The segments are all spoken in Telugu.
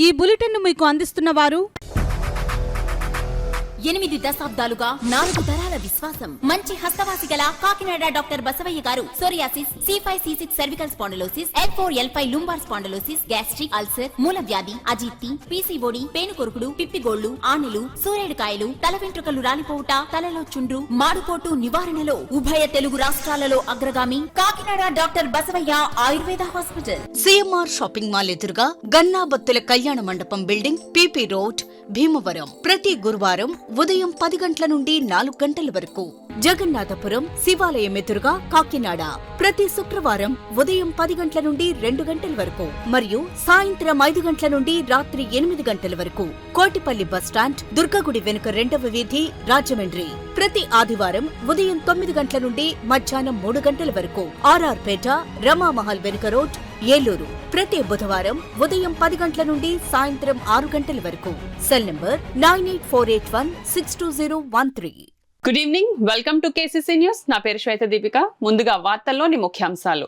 ఈ బులెటిన్ మీకు అందిస్తున్న వారు 8 దశాబ్దాలుగా 4 తరాల విశ్వాసం. మంచి హస్తవాసి గల కాకినాడ డాక్టర్ బసవయ్య గారు psoriasis, C5C6 cervical spondylosis, L4L5 lumbar spondylosis, gastric ulcer, మూల వ్యాధి, అజీర్తి, పీసీఓడి, పేనుకొరుకుడు, పిప్పిగోళ్లు, ఆనెలు, సూరేడుకాయలు, తల వెంట్రుకలు రాలిపోవుట, తలలో చుండ్రు, మాడుపోటు నివారణలో ఉభయ తెలుగు రాష్ట్రాలలో అగ్రగామి Kakinada doctor Basavayya Ayurveda hospital. CMR shopping mall ఎదురుగా గన్నాబత్తుల కళ్యాణ మండపం బిల్డింగ్, పిపి రోడ్, భీమవరం. ప్రతి గురువారం ఉదయం 10 గంటల నుండి 4 గంటల వరకు. జగన్నాథపురం శివాలయం ఎదురుగా కాకినాడ ప్రతి శుక్రవారం ఉదయం 10 గంటల నుండి 2 గంటల వరకు మరియు సాయంత్రం 5 గంటల నుండి రాత్రి 8 గంటల వరకు. కోటిపల్లి బస్టాండ్, దుర్గగుడి వెనుక 2వ వీధి, రాజమండ్రి. ప్రతి ఆదివారం ఉదయం 9 గంటల నుండి మధ్యాహ్నం 3 గంటల వరకు. ఆర్ఆర్ పేట, రమామహల్ వెనుక రోడ్, ఏలూరు. ప్రతి బుధవారం ఉదయం 10 గంటల నుండి సాయంత్రం 6 గంటల వరకు. Cell number 9848162013. Good evening, welcome to KCC news. నా పేరు శ్వేత దీపిక. ముందుగా వార్తల్లోని ముఖ్యాంశాలు.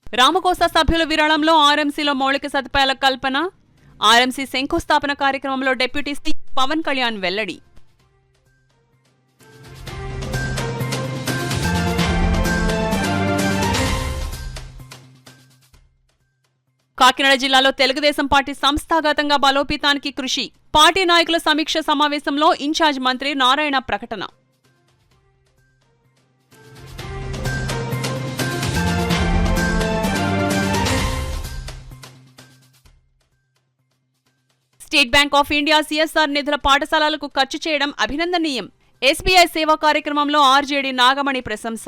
రామకోస సభ్యుల విరాళంలో ఆర్ఎంసీలో మౌలిక సదుపాయాల కల్పన. ఆర్ఎంసీ శంకుస్థాపన కార్యక్రమంలో డిప్యూటీ సీఎం పవన్ కళ్యాణ్ వెల్లడి. కాకినాడ జిల్లాలో తెలుగుదేశం పార్టీ సంస్థాగతంగా బలోపేతానికి కృషి. పార్టీ నాయకుల సమీక్ష సమావేశంలో ఇన్ఛార్జ్ మంత్రి నారాయణ ప్రకటన. State bank of India CSR నిధుల పాఠశాలలకు ఖర్చు చేయడం అభినందనీయం. ఎస్బీఐ సేవా కార్యక్రమంలో ఆర్జేడీ నాగమణి ప్రశంస.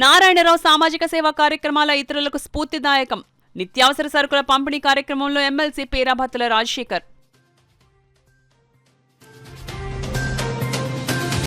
నారాయణరావు సామాజిక సేవా కార్యక్రమాల ఇతరులకు స్ఫూర్తిదాయకం. నిత్యావసర సరుకుల పంపిణీ కార్యక్రమంలో ఎమ్మెల్సీ పేరాభత్తుల రాజశేఖర్.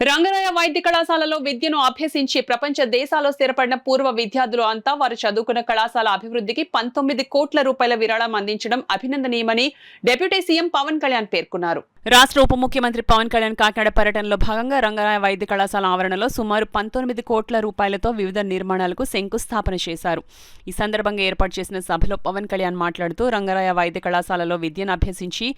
రంగరాయ వైద్య కళాశాలలో విద్యను అభ్యసించి ప్రపంచ దేశాల్లో స్థిరపడిన పూర్వ విద్యార్థులు అంతా వారు చదువుకున్న కళాశాల అభివృద్ధికి 19 కోట్ల రూపాయల విరాళం అందించడం అభినందనీయమని డిప్యూటీ సీఎం పవన్ కళ్యాణ్ పేర్కొన్నారు. రాష్ట్ర ఉప ముఖ్యమంత్రి పవన్ కళ్యాణ్ కాకినాడ పర్యటనలో భాగంగా రంగరాయ వైద్య కళాశాల ఆవరణలో సుమారు 19 కోట్ల రూపాయలతో వివిధ నిర్మాణాలకు శంకుస్థాపన చేశారు. ఈ సందర్భంగా ఏర్పాటు చేసిన సభలో పవన్ కళ్యాణ్ మాట్లాడుతూ రంగరాయ వైద్య కళాశాలలో విద్యను అభ్యసించి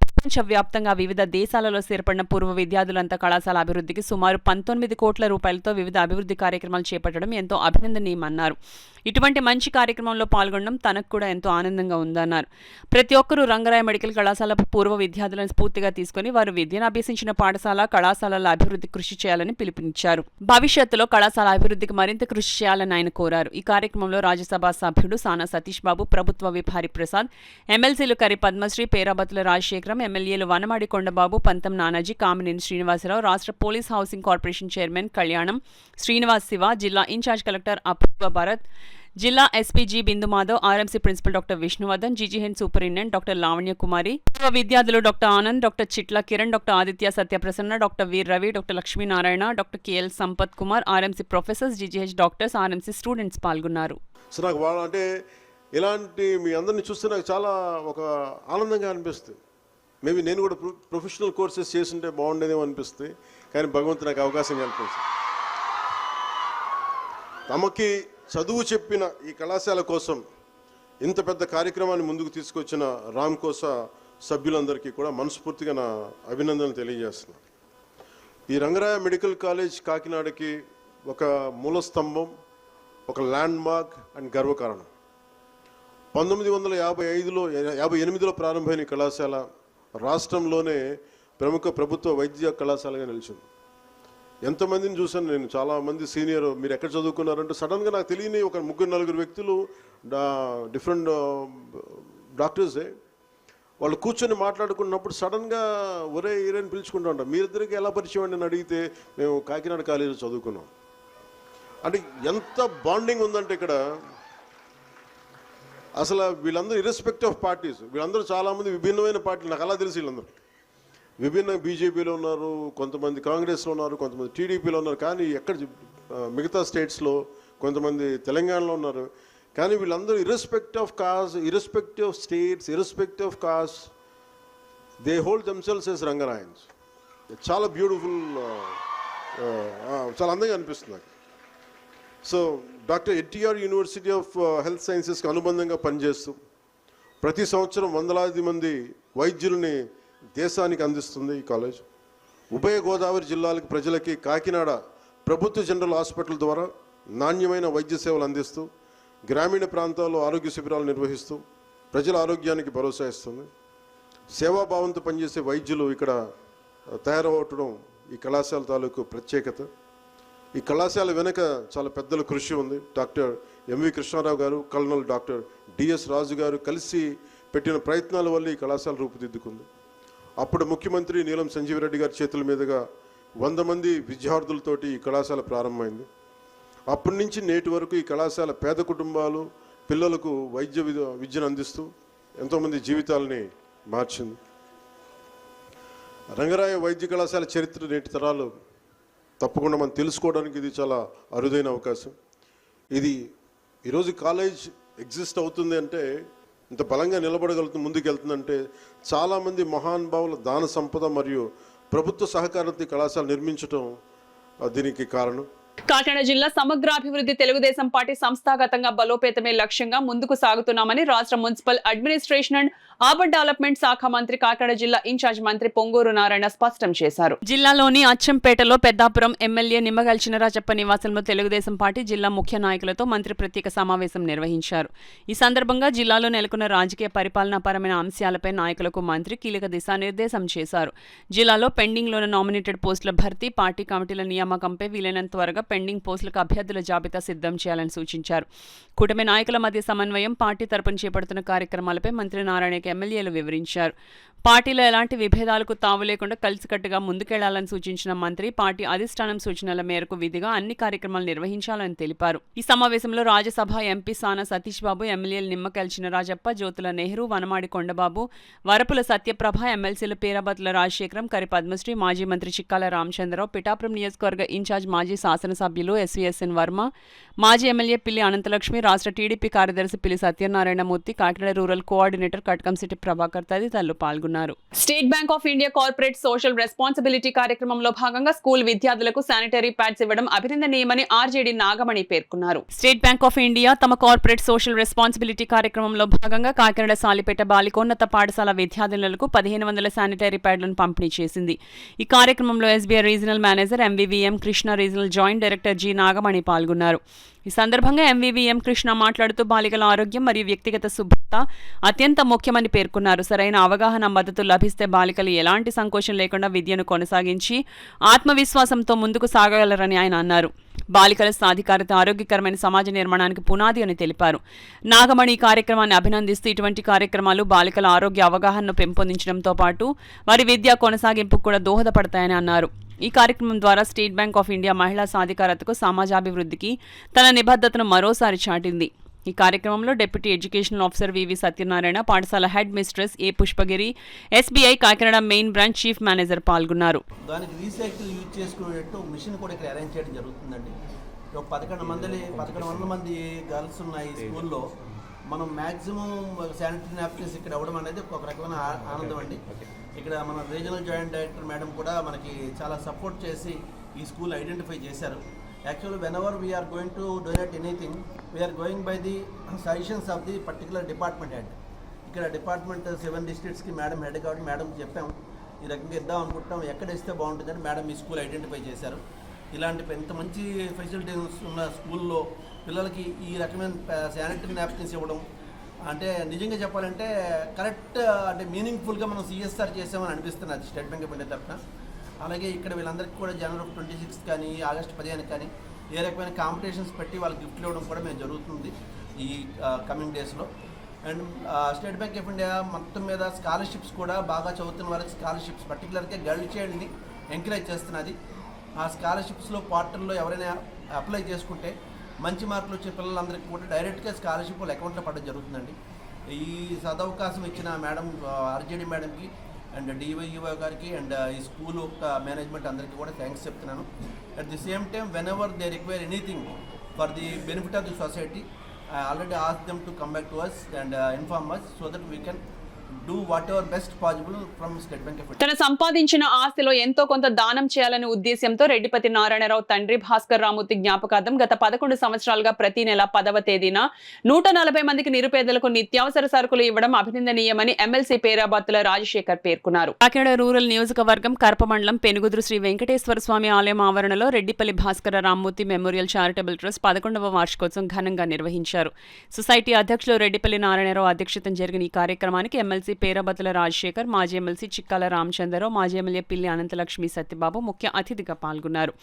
ప్రపంచవ్యాప్తంగా వివిధ దేశాలలో స్థిరపడిన పూర్వ విద్యార్థులంతా కళాశాల అభివృద్ధికి సుమారు 19 కోట్ల రూపాయలతో వివిధ అభివృద్ధి కార్యక్రమాలు చేపట్టడం ఎంతో అభినందనీయమన్నారు. ఇటువంటి మంచి కార్యక్రమంలో పాల్గొనడం తనకు కూడా ఎంతో ఆనందంగా ఉందన్నారు. ప్రతి ఒక్కరూ రంగరాయ మెడికల్ కళాశాల పూర్వ విద్యార్థులను స్ఫూర్తిగా తీసుకుని వారు విద్యను అభ్యసించిన కళాశాలల అభివృద్ధి కృషి చేయాలని పిలుపునిచ్చారు. భవిష్యత్తులో కళాశాల అభివృద్ధికి మరింత కృషి చేయాలని ఆయన కోరారు. ఈ కార్యక్రమంలో రాజ్యసభ సభ్యుడు సానా సతీష్ బాబు, ప్రభుత్వ విప్ హరిప్రసాద్, ఎమ్మెల్సీలు కరి పద్మశ్రీ, పేరాబత్తుల రాజశేఖరం, ఎమ్మెల్యేలు వనమాడి కొండబాబు, పంతం నానాజీ, కామినేని శ్రీనివాసరావు, రాష్ట్ర పోలీస్ హౌసింగ్ కార్పొరేషన్ చైర్మన్ కళ్యాణం శ్రీనివాస్ శివ, జిల్లా ఇన్ఛార్జ్ కలెక్టర్ అపూర్వ భారత్, జిల్లా SPG Bindu Madhav, RMC principal doctor Vishnuvardhan, GGH superintendent doctor Lavanya Kumari, పూర్వ విద్యార్థులు doctor Anand, doctor Chitla Kiran, doctor Aditya Satyaprasanna, doctor Veer Ravi, doctor Lakshminarayana, doctor KL Sampath Kumar, RMC professors, GGH doctors, RMC students పాల్గొన్నారు. ఇలాంటి మీ అందరిని చూస్తే నాకు చాలా ఒక ఆనందంగా అనిపిస్తుంది. మేబీ నేను కూడా ప్రొఫెషనల్ కోర్సెస్ చేస్తుంటే బాగుండేదేమో అనిపిస్తుంది, కానీ భగవంతుడు నాకు అవకాశం కల్పించింది. తమకి చదువు చెప్పిన ఈ కళాశాల కోసం ఇంత పెద్ద కార్యక్రమాన్ని ముందుకు తీసుకొచ్చిన రామ్కోస సభ్యులందరికీ కూడా మనస్ఫూర్తిగా నా అభినందనలు తెలియజేస్తున్నాను. ఈ రంగరాయ మెడికల్ కాలేజ్ కాకినాడకి ఒక మూల స్తంభం, ఒక ల్యాండ్ మార్క్ అండ్ గర్వకారణం. 1958లో ప్రారంభమైన కళాశాల రాష్ట్రంలోనే ప్రముఖ ప్రభుత్వ వైద్య కళాశాలగా నిలిచింది. ఎంతమందిని చూశాను నేను, చాలామంది సీనియర్ మీరు ఎక్కడ చదువుకున్నారంటే సడన్గా నాకు తెలియని ఒక 3-4 వ్యక్తులు డిఫరెంట్ డాక్టర్సే వాళ్ళు కూర్చొని మాట్లాడుకున్నప్పుడు సడన్గా ఒరే ఈరని పిలుచుకుంటూ ఉంటాం. మీరిద్దరికి ఎలా పరిచయం అండి అని అడిగితే మేము కాకినాడ కాలేజీలో చదువుకున్నాం. అంటే ఎంత బాండింగ్ ఉందంటే ఇక్కడ అసలు వీళ్ళందరూ ఇర్రెస్పెక్టివ్ ఆఫ్ పార్టీస్, వీళ్ళందరూ చాలామంది విభిన్నమైన పార్టీలు, నాకు అలా తెలిసి వీళ్ళందరూ విభిన్న బీజేపీలో ఉన్నారు, కొంతమంది కాంగ్రెస్లో ఉన్నారు, కొంతమంది టీడీపీలో ఉన్నారు, కానీ ఎక్కడ మిగతా స్టేట్స్లో కొంతమంది తెలంగాణలో ఉన్నారు. కానీ వీళ్ళందరూ irrespective of caste, irrespective of states, irrespective of caste, they hold themselves as Rangarayans. చాలా బ్యూటిఫుల్, చాలా అందంగా అనిపిస్తుంది నాకు. So doctor NTR university of health సైన్సెస్కి అనుబంధంగా పనిచేస్తూ ప్రతి సంవత్సరం వందలాది మంది వైద్యుల్ని దేశానికి అందిస్తుంది ఈ కాలేజ్. ఉభయ గోదావరి జిల్లాలకు ప్రజలకి కాకినాడ ప్రభుత్వ జనరల్ హాస్పిటల్ ద్వారా నాణ్యమైన వైద్య సేవలు అందిస్తూ గ్రామీణ ప్రాంతాల్లో ఆరోగ్య శిబిరాలు నిర్వహిస్తూ ప్రజల ఆరోగ్యానికి భరోసా ఇస్తుంది. సేవాభావంతో పనిచేసే వైద్యులు ఇక్కడ తయారవటం ఈ కళాశాల తాలూకు ప్రత్యేకత. ఈ కళాశాల వెనుక చాలా పెద్దల కృషి ఉంది. డాక్టర్ ఎంవి కృష్ణారావు గారు, కల్నల్ డాక్టర్ డిఎస్ రాజు గారు కలిసి పెట్టిన ప్రయత్నాల వల్ల ఈ కళాశాల రూపుదిద్దుకుంది. అప్పుడు ముఖ్యమంత్రి నీలం సంజీవరెడ్డి గారి చేతుల మీదుగా 100 మంది విద్యార్థులతోటి ఈ కళాశాల ప్రారంభమైంది. అప్పటి నుంచి నేటి వరకు ఈ కళాశాల పేద కుటుంబాలు పిల్లలకు విద్యను అందిస్తూ ఎంతోమంది జీవితాలని మార్చింది. రంగరాయ వైద్య కళాశాల చరిత్ర నేటి తరాలు తప్పకుండా మనం తెలుసుకోవడానికి ఇది చాలా అరుదైన అవకాశం. ఇది ఈరోజు కాలేజ్ ఎగ్జిస్ట్ అవుతుంది అంటే, ఇంత బలంగా నిలబడగలుగుతుంది, ముందుకు వెళ్తుందంటే చాలామంది మహానుభావుల దాన సంపద మరియు ప్రభుత్వ సహకారంతో కళాశాల నిర్మించడం దీనికి కారణం. కాకినాడ జిల్లా సమగ్రాభివృద్ధి తెలుగుదేశం పార్టీ సంస్థాగతంగా బలోపేతమే లక్ష్యంగా ముందుకు సాగుతున్నామని రాష్ట్ర municipal administration and urban development శాఖ మంత్రి, కాకినాడ జిల్లా ఇన్ఛార్జ్ మంత్రి పొంగూరు నారాయణ స్పష్టం చేశారు. జిల్లాలోని అచ్చంపేటలో పెద్దాపురం ఎమ్మెల్యే నిమ్మగల్ చినరాజప్ప నివాసంలో తెలుగుదేశం పార్టీ జిల్లా ముఖ్య నాయకులతో మంత్రి ప్రత్యేక సమావేశం నిర్వహించారు. ఈ సందర్భంగా జిల్లాలో నెలకొన్న రాజకీయ పరిపాలనాపరమైన అంశాలపై నాయకులకు మంత్రి కీలక దిశానిర్దేశం చేశారు. జిల్లాలో పెండింగ్లోని నామినేటెడ్ పోస్టుల భర్తీ, పార్టీ కమిటీల నియామకంపై వీలైనంత త్వరగా పెండింగ్ పోస్టులకు అభ్యర్థుల జాబితా సిద్ధం చేయాలని సూచించారు. కూటమి నాయకుల మధ్య సమన్వయం, పార్టీ తరపున చేపడుతున్న కార్యక్రమాలపై మంత్రి నారాయణకి ఎమ్మెల్యేలు వివరించారు. పార్టీలో ఎలాంటి విభేదాలకు తావు లేకుండా కలిసికట్టుగా ముందుకెళ్లాలని సూచించిన మంత్రి పార్టీ అధిష్టానం సూచనల మేరకు విధిగా అన్ని కార్యక్రమాలు నిర్వహించాలని తెలిపారు. ఈ సమావేశంలో రాజ్యసభ ఎంపీ సానా సతీష్ బాబు, ఎమ్మెల్యేలు నిమ్మకల్ చినరాజప్ప, జ్యోతుల నెహ్రూ, వనమాడి కొండబాబు, వరపుల సత్యప్రభ, ఎమ్మెల్సీలు పేరాబత్తుల రాజశేఖరం, కరి పద్మశ్రీ, మాజీ మంత్రి చిక్కాల రామచంద్రరావు, పిఠాపురం నియోజకవర్గ ఇన్ఛార్జ్ మాజీ శాసనసభ్యులు ఎస్వీఎస్ఎన్ వర్మ, మాజీ ఎమ్మెల్యే పిల్లి అనంతలక్ష్మి, రాష్ట్ర టీడీపీ కార్యదర్శి పిల్లి సత్యనారాయణమూర్తి, కాకినాడ రూరల్ కోఆర్డినేటర్ కట్కంశెట్టి ప్రభాకర్ తదితరులు పాల్గొన్నారు. State bank of India corporate social responsibility కార్యక్రమంలో భాగంగా స్కూల్ విద్యార్థులకు శానిటరీ ప్యాడ్స్ ఇవ్వడం అభినందనీయమని ఆర్జేడీ నాగమణి పేర్కొన్నారు. స్టేట్ బ్యాంక్ ఆఫ్ ఇండియా తమ కార్పొరేట్ సోషల్ రెస్పాన్సిబిలిటీ కార్యక్రమంలో భాగంగా కాకినాడ సాలిపేట బాలికోన్నత పాఠశాల విద్యార్థులకు 1500 శానిటరీ ప్యాడ్లను పంపిణీ చేసింది. ఈ కార్యక్రమంలో SBI regional manager MVVM Krishna, regional joint director G Nagamani పాల్గొన్నారు. ఈ సందర్భంగా ఎంవీవీఎం కృష్ణ మాట్లాడుతూ బాలికల ఆరోగ్యం మరియు వ్యక్తిగత శుభ్రత అత్యంత ముఖ్యమని పేర్కొన్నారు. సరైన అవగాహన, మద్దతు లభిస్తే బాలికలు ఎలాంటి సంకోచం లేకుండా విద్యను కొనసాగించి ఆత్మవిశ్వాసంతో ముందుకు సాగగలరని ఆయన అన్నారు. బాలికల సాధికారత ఆరోగ్యకరమైన సమాజ నిర్మాణానికి పునాది అని తెలిపారు. నాగమణి ఈ కార్యక్రమాన్ని అభినందిస్తూ ఇటువంటి కార్యక్రమాలు బాలికల ఆరోగ్య అవగాహనను పెంపొందించడంతో పాటు వారి విద్యా కొనసాగింపుకు కూడా దోహదపడతాయని అన్నారు. ఈ కార్యక్రమం ద్వారా స్టేట్ బ్యాంక్ ఆఫ్ ఇండియా మహిళా సాధికారతకు, సమాజాభివృద్ధికి తన నిబద్ధతను మరోసారి చాటింది. ఈ కార్యక్రమంలో deputy educational officer VV Satyanarayana, పాఠశాల head mistress A Pushpagiri, SBI Kakinada main branch chief manager పాల్గొన్నారు. దానికి రీసైకిల్ యూజ్ చేసుకునేటట్టు మిషన్ కూడా ఇక్కడ అరేంజ్ చేయడం జరుగుతుందండి. ఒక 1100 మంది గర్ల్స్ ఉన్న ఈ స్కూల్లో మనం మ్యాక్సిమం శానిటరీ నాప్కిన్స్ ఇక్కడ అవ్వడం అనేది ఒక రకమైన ఆనందం అండి. ఇక్కడ మన రీజనల్ జాయింట్ డైరెక్టర్ మేడం కూడా మనకి చాలా సపోర్ట్ చేసి ఈ స్కూల్ ఐడెంటిఫై చేశారు. Actually whenever we are going to donate anything, we are going by the suggestions of the particular department head. ఇక్కడ డిపార్ట్మెంట్ 7 డిస్ట్రిక్ట్స్కి మేడం హెడ్ కాబట్టి మేడం చెప్పాం ఈ రకంగా ఇద్దాం అనుకుంటాం, ఎక్కడ ఇస్తే బాగుంటుందని మేడం ఈ స్కూల్ ఐడెంటిఫై చేశారు. ఇలాంటి ఎంత మంచి ఫెసిలిటీస్ ఉన్న స్కూల్లో పిల్లలకి ఈ రకమైన శానిటరీ నాప్కిన్స్ ఇవ్వడం అంటే నిజంగా చెప్పాలంటే కరెక్ట్, అంటే మీనింగ్ఫుల్గా మనం సిఎస్ఆర్ చేసామని అనిపిస్తున్నది స్టేట్ బ్యాంక్ ఆఫ్ ఇండియా తరఫున. అలాగే ఇక్కడ వీళ్ళందరికీ కూడా జనవరి 26 కానీ ఆగస్టు 15 కానీ ఏ రకమైన కాంపిటీషన్స్ పెట్టి వాళ్ళకి గిఫ్ట్లు ఇవ్వడం కూడా మేము జరుగుతుంది ఈ కమింగ్ డేస్లో. And state bank of India మొత్తం మీద స్కాలర్షిప్స్ కూడా బాగా చదువుతున్న వారికి స్కాలర్షిప్స్ పర్టికులర్గా గర్ల్ చైల్డ్ని ఎంకరేజ్ చేస్తున్నది. ఆ స్కాలర్షిప్స్లో క్వార్టర్లో ఎవరైనా అప్లై చేసుకుంటే మంచి మార్కులు వచ్చే పిల్లలందరికీ కూడా డైరెక్ట్గా స్కాలర్షిప్ వాళ్ళ అకౌంట్లో పడడం జరుగుతుందండి. ఈ సదవకాశం ఇచ్చిన మేడం ఆర్జేడీ మేడంకి అండ్ డివైఈఓ గారికి అండ్ ఈ స్కూల్ మేనేజ్మెంట్ అందరికీ కూడా థ్యాంక్స్ చెప్తున్నాను. At the same time when ever they require anything for the benefit of the society I already asked them to come back to us and inform us so that we can do whatever best possible from State Bank of India. తన సంపాదించిన ఆస్తిలో ఎంతో కొంత దానం చేయాలనే ఉద్దేశ్యంతో రెడ్డిపతి నారాయణరావు తండ్రి భాస్కర్ రామూర్తి జ్ఞాపకార్థం గత 11 సంవత్సరాలుగా ప్రతి నెల 10వ తేదీన 140 మందికి నిరుపేదలకు నిత్యావసర సరుకులు ఇవ్వడం అభినందనీయమని ఎమ్మెల్సీ పేరాబత్తుల రాజశేఖర్ పేర్కొన్నారు. కాకినాడ రూరల్ నియోజకవర్గం కరప మండలం పెనుగుదురు శ్రీ వెంకటేశ్వర స్వామి ఆలయం ఆవరణలో Reddipalli Bhaskara Ramurthy memorial charitable trust 11వ వార్షికోత్సవం ఘనంగా నిర్వహించారు. సొసైటీ అధ్యక్షులు రెడ్డిపల్లి నారాయణరావు అధ్యక్షతన జరిగిన ఈ కార్యక్రమానికి ఎమ్మెల్సీ పేరాబత్తుల రాజశేఖర్, మాజీ ఎమ్మెల్సీ చిక్కాల రామచంద్రరావు, మాజీ ఎమ్మెల్యే పిల్లి అనంతలక్ష్మి సత్యబాబు ముఖ్య అతిథిగా పాల్గొన్నారు.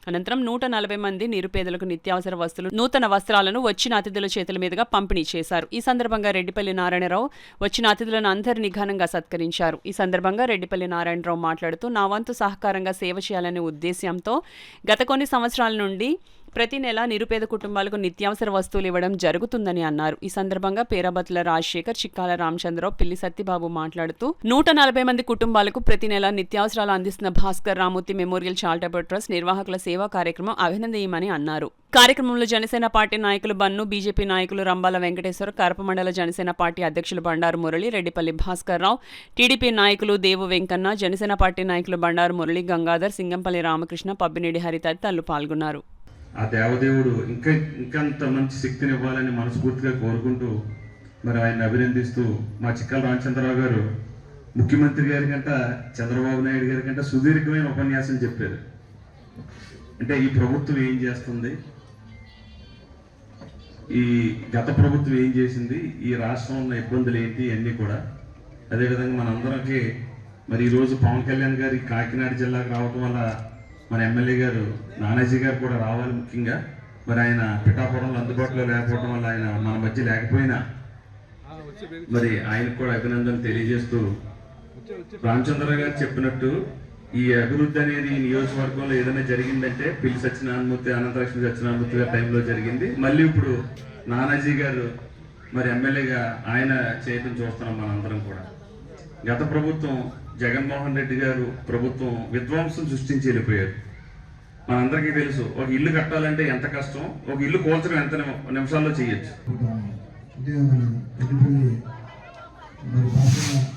అనంతరం 140 మంది నిరుపేదలకు నిత్యావసర వస్తువులు, నూతన వస్త్రాలను వచ్చిన అతిథుల చేతుల మీదుగా పంపిణీ చేశారు. ఈ సందర్భంగా రెడ్డిపల్లి నారాయణరావు వచ్చిన అతిథులను అందరినీ ఘనంగా సత్కరించారు. ఈ సందర్భంగా రెడ్డిపల్లి నారాయణరావు మాట్లాడుతూ, నా వంతు సహకారంగా సేవ చేయాలనే ఉద్దేశ్యంతో గత కొన్ని సంవత్సరాల నుండి ప్రతి నెల నిరుపేద కుటుంబాలకు నిత్యావసర వస్తువులు ఇవ్వడం జరుగుతుందని అన్నారు. ఈ సందర్భంగా పేరాబత్తుల రాజశేఖర్, చిక్కాల రామచంద్రరావు, పిల్లి సత్యబాబు మాట్లాడుతూ 140 మంది కుటుంబాలకు ప్రతి నెల నిత్యావసరాలు అందిస్తున్న Bhaskar Ramamurthy memorial charitable trust నిర్వాహకుల సేవా కార్యక్రమం అభినందనీయమని అన్నారు. కార్యక్రమంలో జనసేన పార్టీ నాయకులు బన్ను, బీజేపీ నాయకులు రంబాల వెంకటేశ్వర, కరప మండల జనసేన పార్టీ అధ్యక్షులు బండారు మురళి, రెడ్డిపల్లి భాస్కర్ రావు, టీడీపీ నాయకులు దేవు వెంకన్న, జనసేన పార్టీ నాయకులు బండారు మురళి, గంగాధర్, సింగంపల్లి రామకృష్ణ, పబ్బినేడి హరి తదితరులు పాల్గొన్నారు. ఆ దేవదేవుడు ఇంకంత మంచి శక్తిని ఇవ్వాలని మనస్ఫూర్తిగా కోరుకుంటూ మరి ఆయన అభినందిస్తూ, మా చిక్కల రామచంద్రరావు గారు ముఖ్యమంత్రి గారి కంట, చంద్రబాబు నాయుడు గారి కంట సుదీర్ఘమైన ఉపన్యాసం చెప్పారు. అంటే ఈ ప్రభుత్వం ఏం చేస్తుంది, ఈ గత ప్రభుత్వం ఏం చేసింది, ఈ రాష్ట్రంలో ఉన్న ఇబ్బందులు ఏంటి అన్నీ కూడా. అదేవిధంగా మనందరికీ మరి ఈరోజు పవన్ కళ్యాణ్ గారి కాకినాడ జిల్లాకు రావటం వల్ల మన ఎమ్మెల్యే గారు నానాజీ గారు కూడా రావాలి. ముఖ్యంగా మరి ఆయన పిఠాపురంలో అందుబాటులో లేకపోవడం వల్ల ఆయన మన మధ్య లేకపోయినా మరి ఆయనకు కూడా అభినందనలు తెలియజేస్తూ, రామచంద్రరావు గారు చెప్పినట్టు ఈ అభివృద్ధి అనేది ఈ నియోజకవర్గంలో ఏదైనా జరిగిందంటే పిల్లి సత్యనారాయణమూర్తి, అనంతలక్ష్మి సత్యనారాయణమూర్తి గారి టైంలో జరిగింది. మళ్ళీ ఇప్పుడు నానాజీ గారు మరి ఎమ్మెల్యేగా ఆయన చేయడం చూస్తున్నాం మనందరం కూడా. గత ప్రభుత్వం జగన్మోహన్ రెడ్డి గారు ప్రభుత్వం విధ్వంసం సృష్టించి వెళ్ళిపోయారు. మనందరికీ తెలుసు, ఒక ఇల్లు కట్టాలంటే ఎంత కష్టం, ఒక ఇల్లు కూల్చడం ఎంత నిమిషాల్లో చేయొచ్చు.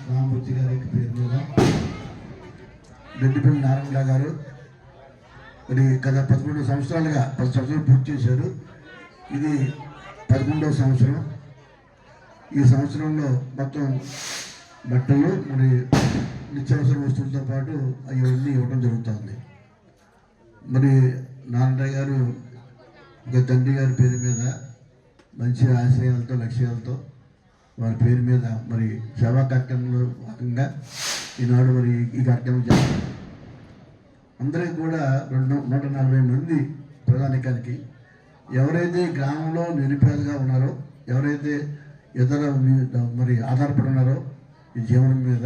రామూర్తి గారి పేరు మీద రెడ్డిపల్లి నారాయణరావు గారు మరి గత 11 సంవత్సరాలుగా 10 సంవత్సరాలు పూర్తి చేశారు. ఇది 11వ సంవత్సరం. ఈ సంవత్సరంలో మొత్తం బట్టలు మరి నిత్యావసర వస్తువులతో పాటు అవన్నీ ఇవ్వడం జరుగుతుంది. మరి నారాయణ గారు ఒక తండ్రి గారి పేరు మీద మంచి ఆశయాలతో, లక్ష్యాలతో వారి పేరు మీద మరి సేవా కార్యక్రమంలో భాగంగా ఈనాడు మరి ఈ కార్యక్రమం చేస్తారు. అందరికీ కూడా 140 మంది ప్రధానికానికి ఎవరైతే గ్రామంలో నిరుపేదగా ఉన్నారో, ఎవరైతే ఇతర మరి ఆధారపడి ఉన్నారో ఈ జీవనం మీద,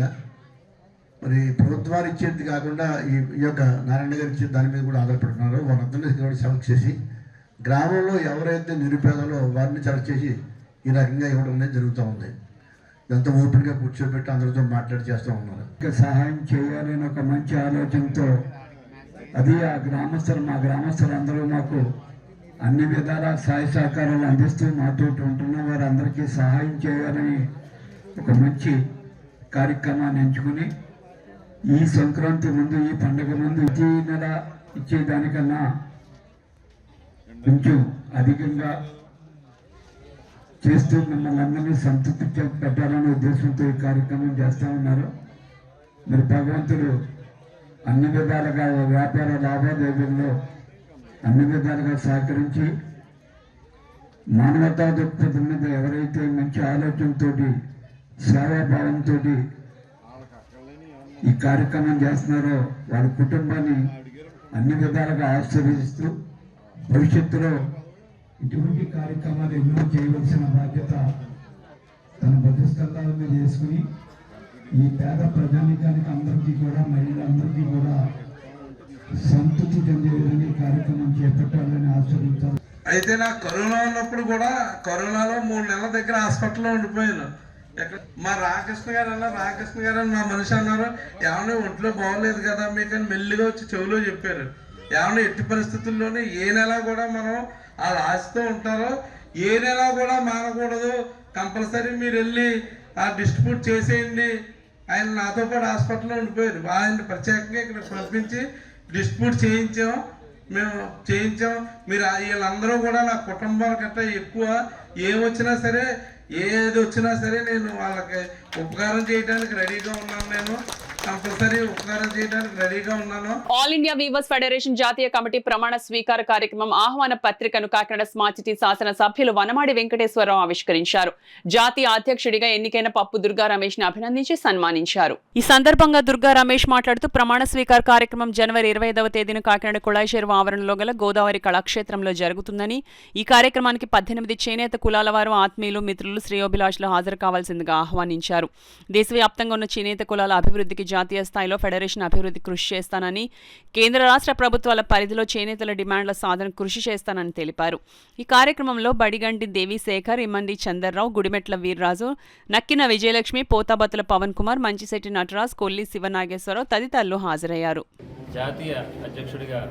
మరి ప్రభుత్వాలు ఇచ్చేది కాకుండా ఈ యొక్క నారాయణ గారు ఇచ్చే దాని మీద కూడా ఆధారపడుతున్నారు. వాళ్ళందరినీ కూడా సెలెక్ట్ చేసి గ్రామంలో ఎవరైతే నిరుపేదలో వారిని సెలెక్ట్ చేసి ఈ రకంగా ఇవ్వడం అనేది జరుగుతూ ఉంది. ఇదంతా ఓపెన్గా కూర్చోబెట్టి అందరితో మాట్లాడి చేస్తూ ఉన్నారు. సహాయం చేయాలని ఒక మంచి ఆలోచనతో అది మా గ్రామస్తులందరూ మాకు అన్ని విధాల సహాయ సహకారాలు అందిస్తూ మాతో ఉంటున్న వారందరికీ సహాయం చేయాలని ఒక మంచి కార్యక్రమాన్ని ఎంచుకుని ఈ సంక్రాంతి ముందు, ఈ పండుగ ముందు ప్రతి నెల ఇచ్చేదానికన్నా కొంచెం అధికంగా చేస్తూ మిమ్మల్ని అందరినీ సంతృప్తి పెట్టాలనే ఉద్దేశంతో ఈ కార్యక్రమం చేస్తూ ఉన్నారు. మరి భగవంతుడు అన్ని విధాలుగా వ్యాపార లావాదేవీల్లో అన్ని విధాలుగా సహకరించి మానవతా దృక్పథం మీద ఎవరైతే మంచి ఆలోచనతో, సేవాభావంతో ఈ కార్యక్రమం చేస్తున్నారో వారి కుటుంబాన్ని అన్ని విధాలుగా ఆశీర్వదిస్తూ భవిష్యత్తులో ఇటువంటి కార్యక్రమాలు ఎన్నో చేయవలసిన బాధ్యత తన బతుస్కంధాల మీద చేసుకుని ఈ పేద ప్రజానికానికి అందరికీ కూడా, మహిళలందరికీ కూడా సంతృప్తి చెందే విధంగా ఈ కార్యక్రమం చేపట్టాలని ఆశీర్వదించారు. అయితే నాకు కరోనా ఉన్నప్పుడు కూడా, కరోనాలో 3 నెలల దగ్గర హాస్పిటల్లో ఉండిపోయాను. మా రామకృష్ణ గారు అని మా మనిషి అన్నారు, ఏమన్నా ఒంట్లో బాగోలేదు కదా మీకని మెల్లిగా వచ్చి చెవిలో చెప్పారు. ఏమన్నా ఎట్టి పరిస్థితుల్లోనే ఏ నెల కూడా మనం ఆ ఆశతో ఉంటారో ఏ నెల కూడా మానకూడదు, కంపల్సరీ మీరు వెళ్ళి డిస్ట్రిబ్యూట్ చేసేయండి. ఆయన నాతో పాటు హాస్పిటల్లో ఉండిపోయారు. ఆయన ప్రత్యేకంగా ఇక్కడ పంపించి డిస్ట్రిబ్యూట్ చేయించాం. మీరు వీళ్ళందరూ కూడా నా కుటుంబాల కట్ట ఎక్కువ ఏమొచ్చినా సరే, ఏది వచ్చినా సరే నేను వాళ్ళకి ఉపకారం చేయడానికి రెడీగా ఉన్నాను. నేను కంపల్సరీ ఉపకారం చేయడానికి రెడీగా ఉన్నాను. ఆల్ ఇండియా వీవర్స్ ఫెడరేషన్ జాతీయ కమిటీ ప్రమాణ స్వీకార కార్యక్రమం ఆహ్వాన పత్రికను కాకినాడ స్మార్ట్ సిటీ శాసన సభ్యులు వనమాడి వెంకటేశ్వరరావు ఆవిష్కరించారు. జాతీయ అధ్యక్షుడిగా ఎన్నికైన పప్పు దుర్గా రమేష్ ని అభినందించి సన్మానించారు. ఈ సందర్భంగా దుర్గా రమేష్ మాట్లాడుతూ ప్రమాణ స్వీకార కార్యక్రమం జనవరి 25వ తేదీన కాకినాడ కుళాయి చెరువు ఆవరణలో గల గోదావరి కళాక్షేత్రంలో జరుగుతుందని, ఈ కార్యక్రమానికి 18 చేనేత కులాల వారు, ఆత్మీయులు, మిత్రులు, శ్రేయోభిలాషులు హాజరు కావాల్సిందిగా ఆహ్వానించారు. దేశవ్యాప్తంగా ఉన్న చేనేత కులాల అభివృద్ధికి జాతీయ స్థాయిలో ఫెడరేషన్ అభివృద్ధి కృషి చేస్తానని, కేంద్ర రాష్ట్ర ప్రభుత్వాల పరిధిలో చేనేతల డిమాండ్ల సాధనకు కృషి చేస్తానని తెలిపారు. ఈ కార్యక్రమంలో బడిగంటి దేవిశేఖర్, ఇమ్మండి చందర్రావు, గుడిమెట్ల వీర్రాజు, నక్కిన విజయలక్ష్మి, పోతాబత్తుల పవన్ కుమార్, మంచిశెట్టి నటరాజ్, కొల్లి శివనాగేశ్వరరావు తదితరులు హాజరయ్యారు. జాతీయ అధ్యక్షుడిగా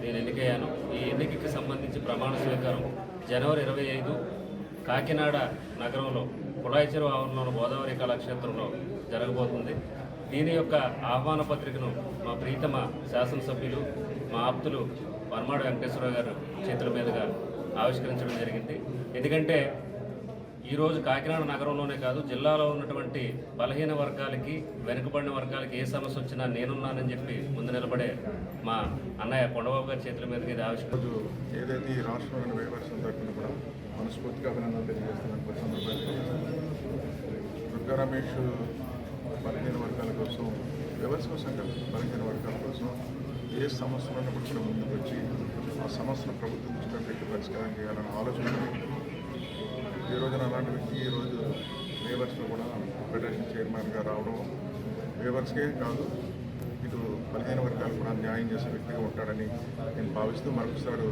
నేను ఎన్నికయ్యాను. ఈ ఎన్నికకి సంబంధించి ప్రమాణ స్వీకారం జనవరి 25 కాకినాడ నగరంలో కుళాయి చెరువు ఆవరణలోని గోదావరి కళాక్షేత్రంలో జరగబోతుంది. దీని యొక్క ఆహ్వాన పత్రికను మా ప్రీతమ శాసనసభ్యులు, మా ఆప్తులు వనమాడి వెంకటేశ్వరరావు గారు చేతుల మీదుగా ఆవిష్కరించడం జరిగింది. ఎందుకంటే ఈరోజు కాకినాడ నగరంలోనే కాదు, జిల్లాలో ఉన్నటువంటి బలహీన వర్గాలకి, వెనుకబడిన వర్గాలకి ఏ సమస్య వచ్చినా నేనున్నానని చెప్పి ముందు నిలబడే మా అన్నయ్య కొండబాబు గారి చేతుల మీదుగా ఇది ఆవిష్కరించు. ఏదైతే ఈ రాష్ట్రంలోని వేవర్సం తరఫున కూడా మనస్ఫూర్తిగా అభినందనలు తెలియజేస్తున్నాను. దుర్గా రమేష్ బలహీన వర్గాల కోసం, వ్యవస్థ కోసం కాదు, బలహీన వర్గాల కోసం ఏ సమస్యలు ఉన్నప్పుడు కూడా ముందుకు వచ్చి ఆ సమస్యను ప్రభుత్వం దృష్టిలో పెట్టి పరిష్కారం చేయాలనే ఆలోచన. ఈ రోజున అలాంటి వ్యక్తి ఈరోజు వేవర్స్లో కూడా ఫెడరేషన్ చైర్మన్గా రావడం వేవర్స్కే కాదు, ఇటు బలహీన వర్గాలు కూడా న్యాయం చేసే వ్యక్తిగా ఉంటాడని నేను భావిస్తూ మరొకసారి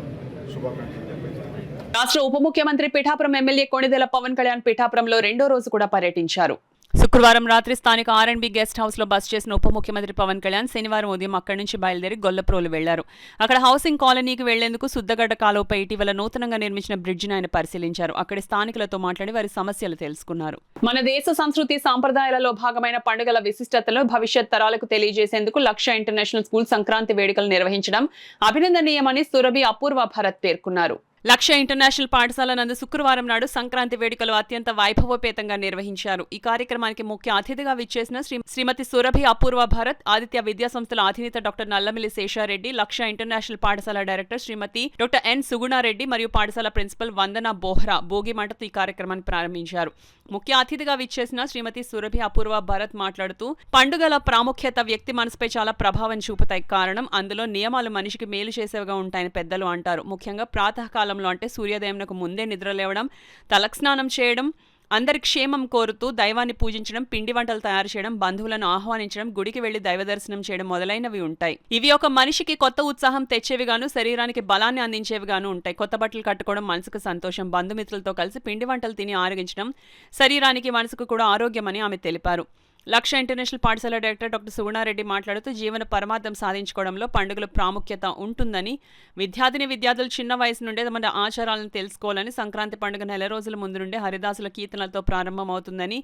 శుభాకాంక్షలు తెలియజేస్తున్నాను. రాష్ట్ర ఉప ముఖ్యమంత్రి పిఠాపురం ఎమ్మెల్యే కొణిదెల పవన్ కళ్యాణ్ పిఠాపురంలో 2వ రోజు కూడా పర్యటించారు. శుక్రవారం రాత్రి స్థానిక R&B గెస్ట్ హౌస్ లో బస చేసిన ఉప ముఖ్యమంత్రి పవన్ కళ్యాణ్ శనివారం ఉదయం అక్కడి నుంచి బయలుదేరి గొల్లప్రోలు వెళ్లారు. అక్కడ హౌసింగ్ కాలనీకి వెళ్లేందుకు సుద్దగడ్డ కాలువపై ఇటీవల నూతనంగా నిర్మించిన బ్రిడ్జిని ఆయన పరిశీలించారు. అక్కడి స్థానికులతో మాట్లాడి వారి సమస్యలు తెలుసుకున్నారు. మన దేశ సంస్కృతి సాంప్రదాయాలలో భాగమైన పండుగల విశిష్టతలను భవిష్యత్ తరాలకు తెలియజేసేందుకు లక్ష్య ఇంటర్నేషనల్ స్కూల్ సంక్రాంతి వేడుకలు నిర్వహించడం అభినందనీయమని సురభి అపూర్వ భరత్ పేర్కొన్నారు. లక్ష్య ఇంటర్నేషనల్ పాఠశాల నందు శుక్రవారం నాడు సంక్రాంతి వేడుకలు అత్యంత వైభవోపేతంగా నిర్వహించారు. ఈ కార్యక్రమానికి ముఖ్య అతిథిగా విచ్చేసిన శ్రీమతి సురభి అపూర్వ భరత్, ఆదిత్య విద్యా సంస్థల అధినేత డాక్టర్ నల్లమిల్లి శేషారెడ్డి, లక్ష్య ఇంటర్నేషనల్ పాఠశాల డైరెక్టర్ శ్రీమతి డాక్టర్ ఎన్ సుగుణారెడ్డి మరియు పాఠశాల ప్రిన్సిపల్ వందన బోహ్రా భోగి మంటతో ఈ కార్యక్రమాన్ని ప్రారంభించారు. ముఖ్య అతిథిగా విచ్చేసిన శ్రీమతి సురభి అపూర్వ భరత్ మాట్లాడుతూ, పండుగల ప్రాముఖ్యత వ్యక్తి మనసుపై చాలా ప్రభావం చూపుతాయి. కారణం అందులో నియమాలు మనిషికి మేలు చేసేవిగా ఉంటాయని పెద్దలు అంటారు. ముఖ్యంగా ప్రాతకాలం అంటే సూర్యోదయంకు ముందే నిద్రలేవడం, తలస్నానం చేయడం, అందరి క్షేమం కోరుతూ దైవాన్ని పూజించడం, పిండి వంటలు తయారు చేయడం, బంధువులను ఆహ్వానించడం, గుడికి వెళ్లి దైవ దర్శనం చేయడం మొదలైనవి ఉంటాయి. ఇవి ఒక మనిషికి కొత్త ఉత్సాహం తెచ్చేవిగాను, శరీరానికి బలాన్ని అందించేవిగాను ఉంటాయి. కొత్త బట్టలు కట్టుకోవడం మనసుకు సంతోషం, బంధుమిత్రులతో కలిసి పిండి వంటలు తిని ఆరగించడం శరీరానికి మనసుకు కూడా ఆరోగ్యమని ఆమె తెలిపారు. లక్ష్య ఇంటర్నేషనల్ పాఠశాల డైరెక్టర్ డాక్టర్ సుగుణారెడ్డి మాట్లాడుతూ, జీవన పరమార్థం సాధించుకోవడంలో పండుగల ప్రాముఖ్యత ఉంటుందని, విద్యార్థులు చిన్న వయసు నుండే తమ ఆచారాలను తెలుసుకోవాలని, సంక్రాంతి పండుగ నెల రోజుల ముందు నుండే హరిదాసుల కీర్తనలతో ప్రారంభమవుతుందని,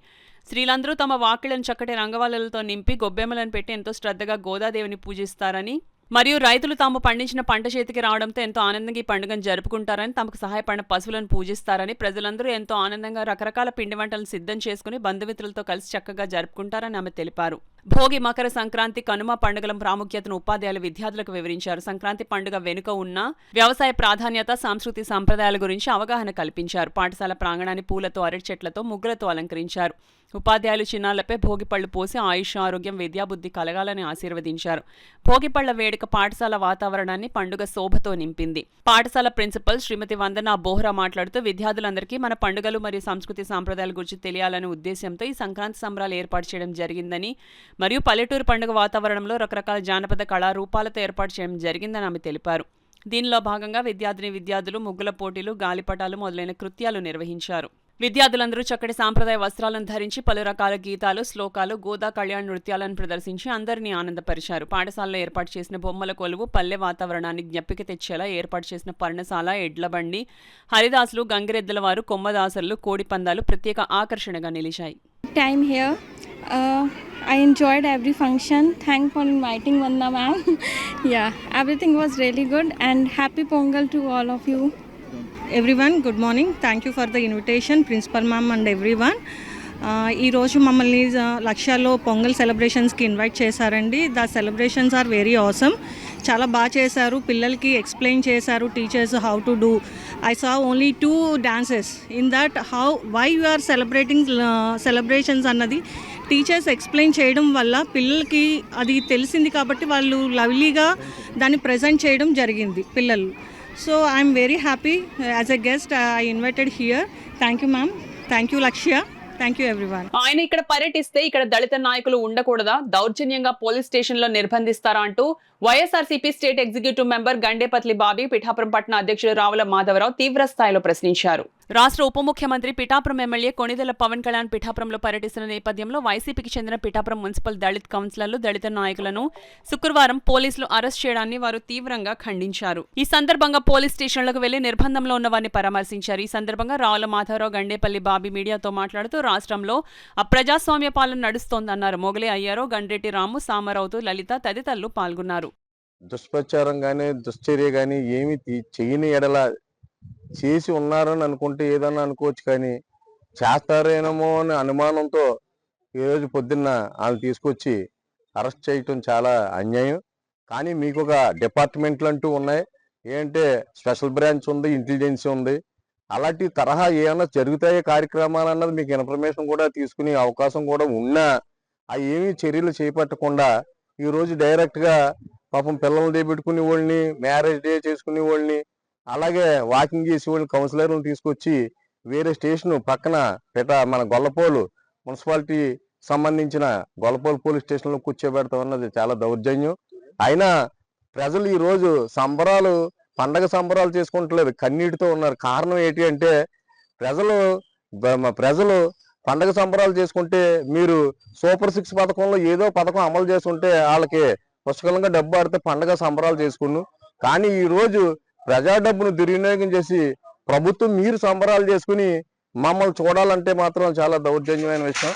స్త్రీలందరూ తమ వాకిళ్లను చక్కటి రంగవల్లులతో నింపి గొబ్బెమ్మలను పెట్టి ఎంతో శ్రద్ధగా గోదాదేవిని పూజిస్తారని, మరియు రైతులు తాము పండించిన పంట చేతికి రావడంతో ఎంతో ఆనందంగా ఈ పండుగను జరుపుకుంటారని, తమకు సహాయపడిన పశువులను పూజిస్తారని, ప్రజలందరూ ఎంతో ఆనందంగా రకరకాల పిండి వంటలను సిద్ధం చేసుకుని బంధుమిత్రులతో కలిసి చక్కగా జరుపుకుంటారని ఆమె తెలిపారు. భోగి, మకర సంక్రాంతి, కనుమ పండుగల ప్రాముఖ్యతను ఉపాధ్యాయులు విద్యార్థులకు వివరించారు. సంక్రాంతి పండుగ వెనుక ఉన్న వ్యవసాయ ప్రాధాన్యత, సంస్కృతి సంప్రదాయాల గురించి అవగాహన కల్పించారు. పాఠశాల ప్రాంగణాన్ని పూలతో, అరటి చెట్లతో, ముగ్గులతో అలంకరించారు. ఉపాధ్యాయులు చిన్నారులపై భోగిపళ్లు పోసి ఆయుష్, ఆరోగ్యం, విద్యాబుద్ధి కలగాలని ఆశీర్వదించారు. భోగిపళ్ల వేడుక పాఠశాల వాతావరణాన్ని పండుగ శోభతో నింపింది. పాఠశాల ప్రిన్సిపల్ శ్రీమతి వందన బోహ్రా మాట్లాడుతూ, విద్యార్థులందరికీ మన పండుగలు మరియు సంస్కృతి సాంప్రదాయాల గురించి తెలియాలనే ఉద్దేశంతో ఈ సంక్రాంతి సంబరాలు ఏర్పాటు చేయడం జరిగిందని, మరియు పల్లెటూరు పండుగ వాతావరణంలో రకరకాల జానపద కళారూపాలతో ఏర్పాటు చేయడం జరిగిందని ఆమె తెలిపారు. దీనిలో భాగంగా విద్యార్థులు ముగ్గుల పోటీలు, గాలిపటాలు మొదలైన కృత్యాలు నిర్వహించారు. విద్యార్థులందరూ చక్కటి సాంప్రదాయ వస్త్రాలను ధరించి పలు రకాల గీతాలు, శ్లోకాలు, గోదా కళ్యాణ నృత్యాలను ప్రదర్శించి అందరినీ ఆనందపరిచారు. పాఠశాలలో ఏర్పాటు చేసిన బొమ్మల కొలువు పల్లె వాతావరణాన్ని జ్ఞప్తికి తెచ్చేలా ఏర్పాటు చేసిన పర్ణశాల, ఎడ్లబండి, హరిదాసులు, గంగిరెద్దుల వారు, కొమ్మదాసరులు, కోడి పందాలు ప్రత్యేక ఆకర్షణగా నిలిచాయి. Time here. I enjoyed every function. Thanks for inviting Vandana ma'am. Yeah, everything was really good and happy Pongal to all of you. Everyone good morning. Thank you for the invitation principal ma'am and everyone. ఈరోజు మమ్మల్ని లక్ష్యాలో పొంగల్ సెలబ్రేషన్స్కి ఇన్వైట్ చేశారండి. The celebrations are very awesome. చాలా బాగా చేశారు, పిల్లలకి ఎక్స్ప్లెయిన్ చేశారు teachers how to do. I saw only 2 dances in that why you are celebrations అన్నది టీచర్స్ ఎక్స్ప్లెయిన్ చేయడం వల్ల పిల్లలకి అది తెలిసింది కాబట్టి వాళ్ళు లవ్లీగా దాన్ని ప్రజెంట్ చేయడం జరిగింది పిల్లలు. So I'm very happy as a guest I invited here. Thank you ma'am. Thank you Lakshya. Thank you everyone. ఆయన ఇక్కడ పర్యటిస్తే ఇక్కడ దళిత నాయకులు ఉండకూడదా, దౌర్జన్యంగా పోలీస్ స్టేషన్ లో నిర్బంధిస్తారా అంటూ YSRCP state executive member Gandepalli Bobby, Pithapuram పట్టణ అధ్యక్షుడు రావుల మాధవరావు తీవ్ర స్థాయిలో ప్రశ్నించారు. రాష్ట్ర ఉప ముఖ్యమంత్రి పిఠాపురం ఎమ్మెల్యే కొణిదెల పవన్ కళ్యాణ్ పిఠాపురంలో పర్యటిస్తున్న నేపథ్యంలో వైసీపీకి చెందిన పిఠాపురం మున్సిపల్ దళిత్ కౌన్సిలర్లు, దళిత నాయకులను శుక్రవారం పోలీసులు అరెస్ట్ చేయడాన్ని వారు తీవ్రంగా ఖండించారు. ఈ సందర్భంగా పోలీస్ స్టేషన్లకు వెళ్లి నిర్బంధంలో ఉన్న వారిని పరామర్శించారు. ఈ సందర్భంగా రావుల మాధవరావు, గండేపల్లి బాబీ మీడియాతో మాట్లాడుతూ రాష్ట్రంలో అప్రజాస్వామ్య పాలన నడుస్తోందన్నారు. మొగలే అయ్యారో, గండ్రెడ్డి రాము, సామరావుతు, లలిత తదితరులు పాల్గొన్నారు. దుష్ప్రచారం కానీ దుశ్చర్య కానీ ఏమి చేయని ఎడల చేసి ఉన్నారని అనుకుంటే ఏదన్నా అనుకోవచ్చు, కానీ చేస్తారేమో అనే అనుమానంతో ఈరోజు పొద్దున్న వాళ్ళు తీసుకొచ్చి అరెస్ట్ చేయటం చాలా అన్యాయం. కానీ మీకు ఒక డిపార్ట్మెంట్లు అంటూ ఉన్నాయి, ఏంటంటే స్పెషల్ బ్రాంచ్ ఉంది, ఇంటెలిజెన్స్ ఉంది. అలాంటి తరహా ఏమన్నా జరుగుతాయో కార్యక్రమాలు అన్నది మీకు ఇన్ఫర్మేషన్ కూడా తీసుకునే అవకాశం కూడా ఉన్నా ఆ ఏమీ చర్యలు చేపట్టకుండా ఈరోజు డైరెక్ట్గా పాపం పిల్లలు దేపెట్టుకునే వాళ్ళని, మ్యారేజ్ డే చేసుకునే వాళ్ళని, అలాగే వాకింగ్ చేసే వాళ్ళని, కౌన్సిలర్లను తీసుకొచ్చి వేరే స్టేషన్ పక్కన మన గొల్లపోలు మున్సిపాలిటీ సంబంధించిన గొల్లపోలు పోలీస్ స్టేషన్లో కూర్చోబెడతాం అన్నది చాలా దౌర్జన్యం. అయినా ప్రజలు ఈరోజు పండగ సంబరాలు చేసుకుంటలేదు, కన్నీటితో ఉన్నారు. కారణం ఏంటి అంటే ప్రజలు పండగ సంబరాలు చేసుకుంటే మీరు సూపర్ 6 పథకంలో ఏదో పథకం అమలు చేస్తుంటే వాళ్ళకి పుష్కలంగా డబ్బు ఆడితే పండగ సంబరాలు చేసుకున్నాం. కానీ ఈ రోజు ప్రజా డబ్బును దుర్వినియోగం చేసి ప్రభుత్వం మీరు సంబరాలు చేసుకుని మమ్మల్ని చూడాలంటే మాత్రం చాలా దౌర్జన్యమైన విషయం.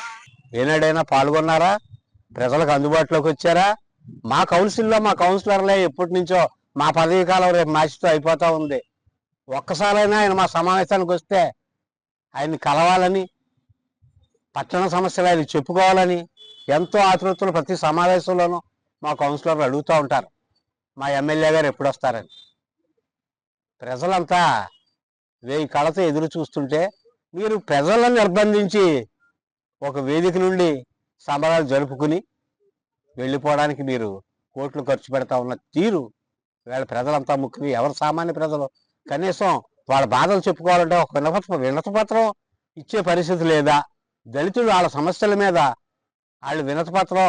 ఏనాడైనా పాల్గొన్నారా? ప్రజలకు అందుబాటులోకి వచ్చారా? మా కౌన్సిల్లో మా కౌన్సిలర్లే ఎప్పటి నుంచో మా పదవీ కాలం రేపు మార్చితో అయిపోతా ఉంది. ఒక్కసారైనా ఆయన మా సమావేశానికి వస్తే ఆయన్ని కలవాలని, పట్టణ సమస్యలు ఆయన చెప్పుకోవాలని ఎంతో ఆతృతలు ప్రతి సమావేశంలోనూ మా కౌన్సిలర్లు అడుగుతూ ఉంటారు, మా ఎమ్మెల్యే గారు ఎప్పుడు వస్తారని. ప్రజలంతా 1000 కళ్ళతో ఎదురు చూస్తుంటే మీరు ప్రజలను నిర్బంధించి ఒక వేదిక నుండి సంబరాలు జరుపుకుని వెళ్ళిపోవడానికి మీరు కోట్లు ఖర్చు పెడతా ఉన్న తీరు వీళ్ళ ప్రజలంతా ముఖ్యం. ఎవరు సామాన్య ప్రజలు కనీసం వాళ్ళ బాధలు చెప్పుకోవాలంటే ఒక వినతిపత్రం ఇచ్చే పరిస్థితి లేదా? దళితులు వాళ్ళ సమస్యల మీద వాళ్ళు వినతిపత్రం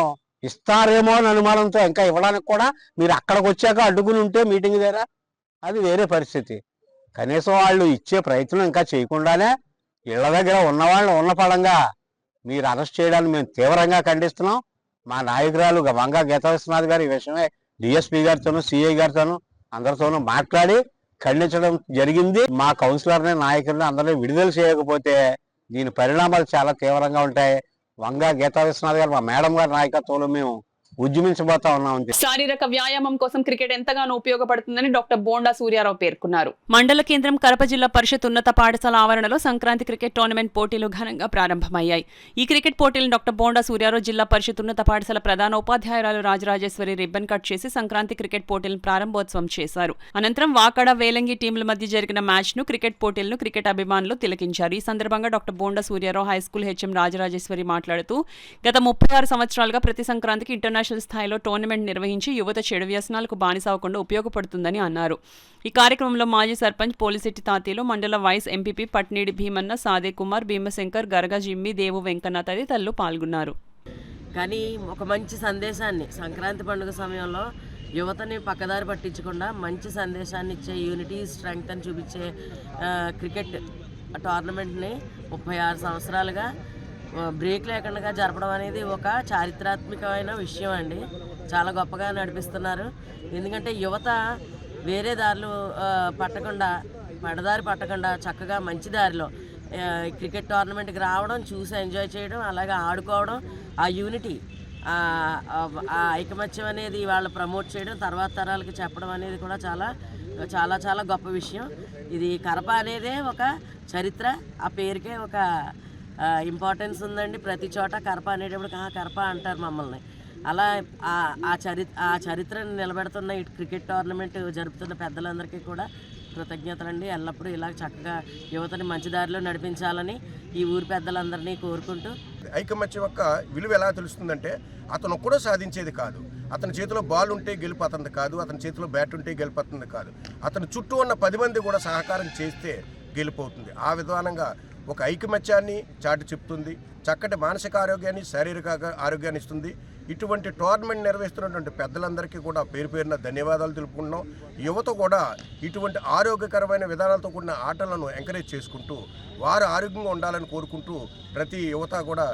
ఇస్తారేమో అని అనుమానంతో ఇంకా ఇవ్వడానికి కూడా మీరు అక్కడికి వచ్చాక అడ్డుకుని ఉంటే మీటింగ్ దగ్గర అది వేరే పరిస్థితి. కనీసం వాళ్ళు ఇచ్చే ప్రయత్నం ఇంకా చేయకుండానే ఇళ్ల దగ్గర ఉన్నవాళ్ళని ఉన్న పడంగా మీరు అరెస్ట్ చేయడాన్ని మేము తీవ్రంగా ఖండిస్తున్నాం. మా నాయకురాలు వంగా గీతా విశ్వనాథ్ గారు ఈ విషయమే డిఎస్పీ గారితోనూ, సిఐ గారితోనూ అందరితోనూ మాట్లాడి ఖండించడం జరిగింది. మా కౌన్సిలర్ని, నాయకుల్ని అందరినీ విడుదల చేయకపోతే దీని పరిణామాలు చాలా తీవ్రంగా ఉంటాయి. వంగా గీతా విశ్వనాథ్ గారు, మా మేడం గారి నాయకత్వంలో మేము ఉద్యమించబోతా ఉన్నాం. శారీరక వ్యాయామం కోసం క్రికెట్ ఎంతగానో ఉపయోగపడుతుందని డాక్టర్ బోండా సూర్యారావు పేర్కొన్నారు. మండల కేంద్రం కడప జిల్లా పరిషత్ ఉన్నత పాఠశాల ఆవరణలో సంక్రాంతి క్రికెట్ టోర్నమెంట్ పోటీలు ఘనంగా ప్రారంభమయ్యాయి. ఈ క్రికెట్ పోటీలను డాక్టర్ బోండా సూర్యారావు జిల్లా పరిషత్ ఉన్నత పాఠశాల ప్రధాన ఉపాధ్యాయురాలు రాజరాజేశ్వరి రిబ్బన్ కట్ చేసి సంక్రాంతి క్రికెట్ పోటీలను ప్రారంభోత్సవం చేశారు. అనంతరం వాకాడ, వేలంగి టీంల మధ్య జరిగిన మ్యాచ్ ను క్రికెట్ పోటీలను క్రికెట్ అభిమానులు తిలకించారు. ఈ సందర్భంగా doctor bonda Suryarao high school HM Rajarajeshwari మాట్లాడుతూ గత 36 సంవత్సరాలుగా ప్రతి సంక్రాంతికి ఇంటర్నేషనల్ స్థాయిలో టోర్నమెంట్ నిర్వహించి యువత చెడు వ్యసనాలకు బానిసవకుండా ఉపయోగపడుతుందని అన్నారు. ఈ కార్యక్రమంలో మాజీ సర్పంచ్ పోలిశెట్టి తాతీలు, మండల వైస్ ఎంపీపీ పట్నీడి భీమన్న, సాదే కుమార్, భీమశంకర్, గరగ జిమ్మి, దేవు వెంకన్న తదితరులు పాల్గొన్నారు. కానీ ఒక మంచి సందేశాన్ని సంక్రాంతి పండుగ సమయంలో యువతని పక్కదారి పట్టించకుండా మంచి సందేశాన్ని ఇచ్చే, యూనిటీ స్ట్రెంగ్త్ అని చూపించే క్రికెట్ టోర్నమెంట్ని 36 సంవత్సరాలుగా బ్రేక్ లేకుండా జరపడం అనేది ఒక చారిత్రాత్మకమైన విషయం అండి. చాలా గొప్పగా నడిపిస్తున్నారు. ఎందుకంటే యువత వేరే దారులు పడదారి పట్టకుండా చక్కగా మంచి దారిలో క్రికెట్ టోర్నమెంట్కి రావడం, చూసి ఎంజాయ్ చేయడం, అలాగే ఆడుకోవడం, ఆ యూనిటీ, ఆ ఐకమత్యం అనేది వాళ్ళు ప్రమోట్ చేయడం, తర్వాత తరాలకి చెప్పడం అనేది కూడా చాలా చాలా చాలా గొప్ప విషయం. ఇది కరప అనేదే ఒక చరిత్ర, ఆ పేరుకే ఒక ఇంపార్టెన్స్ ఉందండి. ప్రతి చోట కరప అనేటప్పుడు కరప అంటారు మమ్మల్ని. అలా ఆ చరిత్రను నిలబెడుతున్న ఈ క్రికెట్ టోర్నమెంట్ జరుపుతున్న పెద్దలందరికీ కూడా కృతజ్ఞతలండి. ఎల్లప్పుడూ ఇలా చక్కగా యువతని మంచి దారిలో నడిపించాలని ఈ ఊరి పెద్దలందరినీ కోరుకుంటూ, ఐకమత్యం యొక్క విలువ ఎలా తెలుస్తుందంటే అతను కూడా సాధించేది కాదు. అతని చేతిలో బాల్ ఉంటే గెలుపు అతనిది కాదు, అతని చేతిలో బ్యాట్ ఉంటే గెలుపు అతనిది కాదు. అతని చుట్టూ ఉన్న 10 మంది కూడా సహకారం చేస్తే గెలుపు అవుతుంది. ఆ విధానంగా ఒక ఐకమత్యాన్ని చాటి చెప్తుంది, చక్కటి మానసిక ఆరోగ్యాన్ని, శారీరక ఆరోగ్యాన్ని ఇస్తుంది. ఇటువంటి టోర్నమెంట్ నిర్వహిస్తున్నటువంటి పెద్దలందరికీ కూడా పేరు పేరున ధన్యవాదాలు తెలుపుకుంటున్నాం. యువత కూడా ఇటువంటి ఆరోగ్యకరమైన విధానాలతో కూడిన ఆటలను ఎంకరేజ్ చేసుకుంటూ వారు ఆరోగ్యంగా ఉండాలని కోరుకుంటూ ప్రతి యువత కూడా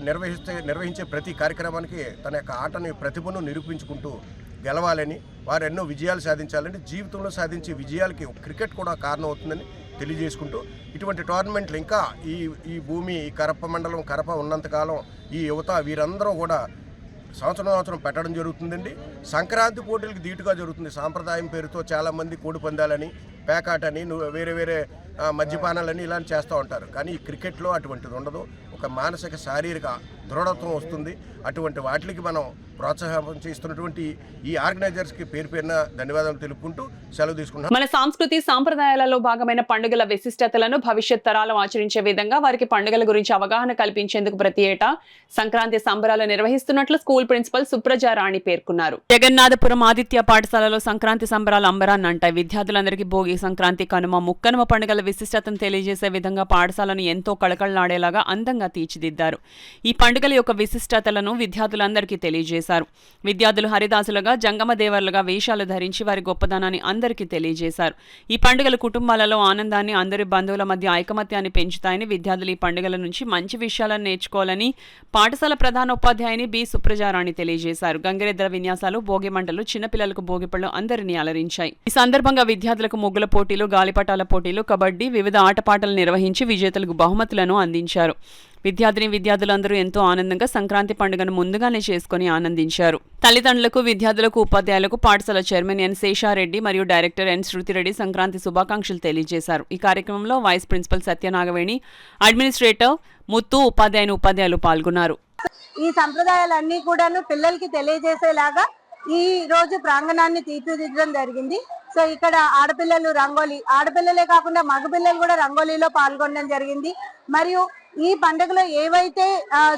నిర్వహించే ప్రతి కార్యక్రమానికి తన యొక్క ఆటని, ప్రతిభను నిరూపించుకుంటూ గెలవాలని, వారు ఎన్నో విజయాలు సాధించాలని, జీవితంలో సాధించే విజయాలకి క్రికెట్ కూడా కారణం అవుతుందని తెలియజేసుకుంటూ ఇటువంటి టోర్నమెంట్లు ఇంకా ఈ భూమి, ఈ కరప మండలం, కరప ఉన్నంతకాలం ఈ యువత వీరందరూ కూడా సంవత్సరం పెట్టడం జరుగుతుందండి. సంక్రాంతి పోటీలకు ధీటుగా జరుగుతుంది. సాంప్రదాయం పేరుతో చాలామంది కోడి పందాలని, పేకాటని, వేరే మద్యపానాలని ఇలా చేస్తూ ఉంటారు. కానీ ఈ క్రికెట్లో అటువంటిది ఉండదు. ఒక మానసిక శారీరక దృఢత్వం వస్తుంది. అటువంటి వాటికి మనం ప్రోత్సాహం చేస్తున్నటువంటి ఈ ఆర్గనైజర్స్కి పేరు పేరున ధన్యవాదాలు తెలుపుకుంటూ సెలవు తీసుకుంటున్నాం. మన సంస్కృతి సాంప్రదాయాలలో భాగమైన పండుగల విశిష్టతలను భవిష్యత్ తరాలు ఆచరించే విధంగా వారికి పండుగల గురించి అవగాహన కల్పించేందుకు ప్రతి ఏటా సంక్రాంతి సంబరాలు నిర్వహిస్తున్నట్లు స్కూల్ ప్రిన్సిపల్ సుప్రజా రాణి పేర్కొన్నారు. జగన్నాథపురం ఆదిత్య పాఠశాలలో సంక్రాంతి సంబరాలు అంబరాన్ని అంటాయి. విద్యార్థులందరికీ భోగి, సంక్రాంతి, కనుమ, ముక్కనుమ పండుగల విశిష్టతను తెలియజేసే విధంగా పాఠశాలను ఎంతో కళకళలాడేలాగా అందంగా తీర్చిదిద్దారు. ఈ పండుగల యొక్క విశిష్టతలను విద్యార్థులందరికీ తెలియజేశారు. విద్యార్థులు హరిదాసులుగా, జంగమ దేవర్లుగా వేషాలు ధరించి వారి గొప్పదనాన్ని అందరికీ తెలియజేశారు. ఈ పండుగలు కుటుంబాలలో ఆనందాన్ని, అందరి బంధువుల మధ్య ఐకమత్యాన్ని పెంచుతాయని, విద్యార్థులు ఈ పండుగల నుంచి మంచి విషయాలను నేర్చుకోవాలని పాఠశాల ప్రధానోపాధ్యాయుని బి సుప్రజారాణి తెలియజేశారు. గంగిరెద్దుల విన్యాసాలు, భోగి మంటలు, చిన్నపిల్లలకు భోగిపళ్ళు అందరినీ అలరించాయి. ఈ సందర్భంగా విద్యార్థులకు ముగ్గుల పోటీలు, గాలిపటాల పోటీలు, కబడ్డీ, వివిధ ఆటపాటలు నిర్వహించి విజేతలకు బహుమతులను అందించారు. విద్యార్థులందరూ ఎంతో ఆనందంగా సంక్రాంతి పండుగను ముందుగానే చేసుకుని ఆనందించారు. తల్లిదండ్రులకు, విద్యార్థులకు, ఉపాధ్యాయులకు పాఠశాల చైర్మన్ ఎన్ శేషారెడ్డి మరియు డైరెక్టర్ ఎన్ శృతిరెడ్డి సంక్రాంతి శుభాకాంక్షలు తెలియజేశారు. ఈ కార్యక్రమంలో వైస్ ప్రిన్సిపల్ సత్యనాగవేణి, అడ్మినిస్ట్రేటర్ ముత్తు, ఉపాధ్యాయులు పాల్గొన్నారు. ఈ సంప్రదాయాలన్నీ కూడాను పిల్లలకి తెలియజేసేలాగా ఈ రోజు ప్రాంగణాన్ని తీర్చిదిద్దడం జరిగింది. సో ఇక్కడ ఆడపిల్లలు రంగోలీ, ఆడపిల్లలే కాకుండా మగపిల్లలు కూడా రంగోలీలో పాల్గొనడం జరిగింది. మరియు ఈ పండుగలో ఏవైతే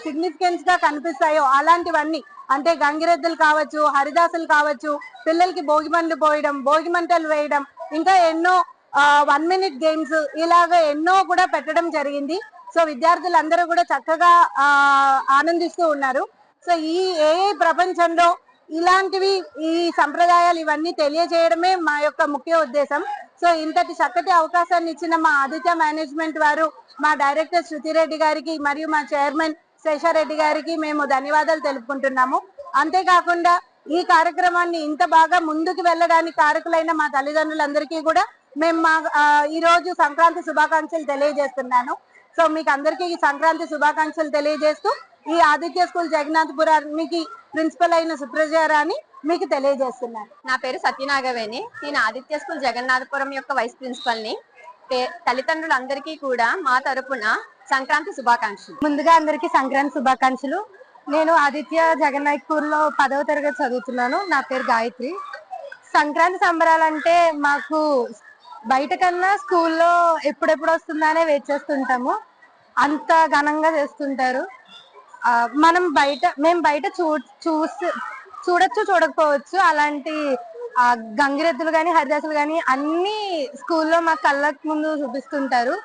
సిగ్నిఫికెన్స్ గా కనిపిస్తాయో అలాంటివన్నీ, అంటే గంగిరెద్దులు కావచ్చు, హరిదాసులు కావచ్చు, పిల్లలకి భోగిమంటలు పోయడం, భోగిమంటలు వేయడం, ఇంకా ఎన్నో 1 minute గేమ్స్, ఇలాగ ఎన్నో కూడా పెట్టడం జరిగింది. సో విద్యార్థులందరూ కూడా చక్కగా ఆనందిస్తూ ఉన్నారు. సో ఈ ప్రపంచంలో ఇలాంటివి, ఈ సంప్రదాయాలు ఇవన్నీ తెలియజేయడమే మా యొక్క ముఖ్య ఉద్దేశం. సో ఇంతటి చక్కటి అవకాశాన్ని ఇచ్చిన మా ఆదిత్య మేనేజ్మెంట్ వారు, మా డైరెక్టర్ శృతిరెడ్డి గారికి మరియు మా చైర్మన్ శేషారెడ్డి గారికి మేము ధన్యవాదాలు తెలుపుకుంటున్నాము. అంతేకాకుండా ఈ కార్యక్రమాన్ని ఇంత బాగా ముందుకు వెళ్ళడానికి కారకులైన మా తల్లిదండ్రులందరికీ కూడా మేము ఈ రోజు సంక్రాంతి శుభాకాంక్షలు తెలియజేస్తున్నాను. సో మీకు అందరికీ ఈ సంక్రాంతి శుభాకాంక్షలు తెలియజేస్తూ ఈ ఆదిత్య స్కూల్ జగన్నాథపురానికి ప్రిన్సిపల్ అయిన సుప్రజారాణి మీకు తెలియజేస్తున్నాను. నా పేరు సత్యనాగవేణి. నేను ఆదిత్య స్కూల్ జగన్నాథపురం యొక్క వైస్ ప్రిన్సిపల్ ని. తల్లిదండ్రులందరికీ కూడా మా తరపున సంక్రాంతి శుభాకాంక్షలు. ముందుగా అందరికీ సంక్రాంతి శుభాకాంక్షలు. నేను ఆదిత్య జగన్నాథ్పూర్ లో 10వ తరగతి చదువుతున్నాను. నా పేరు గాయత్రి. సంక్రాంతి సంబరాలంటే మాకు బయట కన్నా స్కూల్లో ఎప్పుడెప్పుడు వస్తుందనే వెయిట్ చేస్తుంటాము. అంత ఘనంగా చేస్తుంటారు. మేము బయట చూడొచ్చు, చూడకపోవచ్చు. అలాంటి గంగిరెద్దులు కానీ, హరిదాసులు కానీ అన్ని స్కూల్లో మా కళ్ళకు ముందు చూపిస్తుంటారు.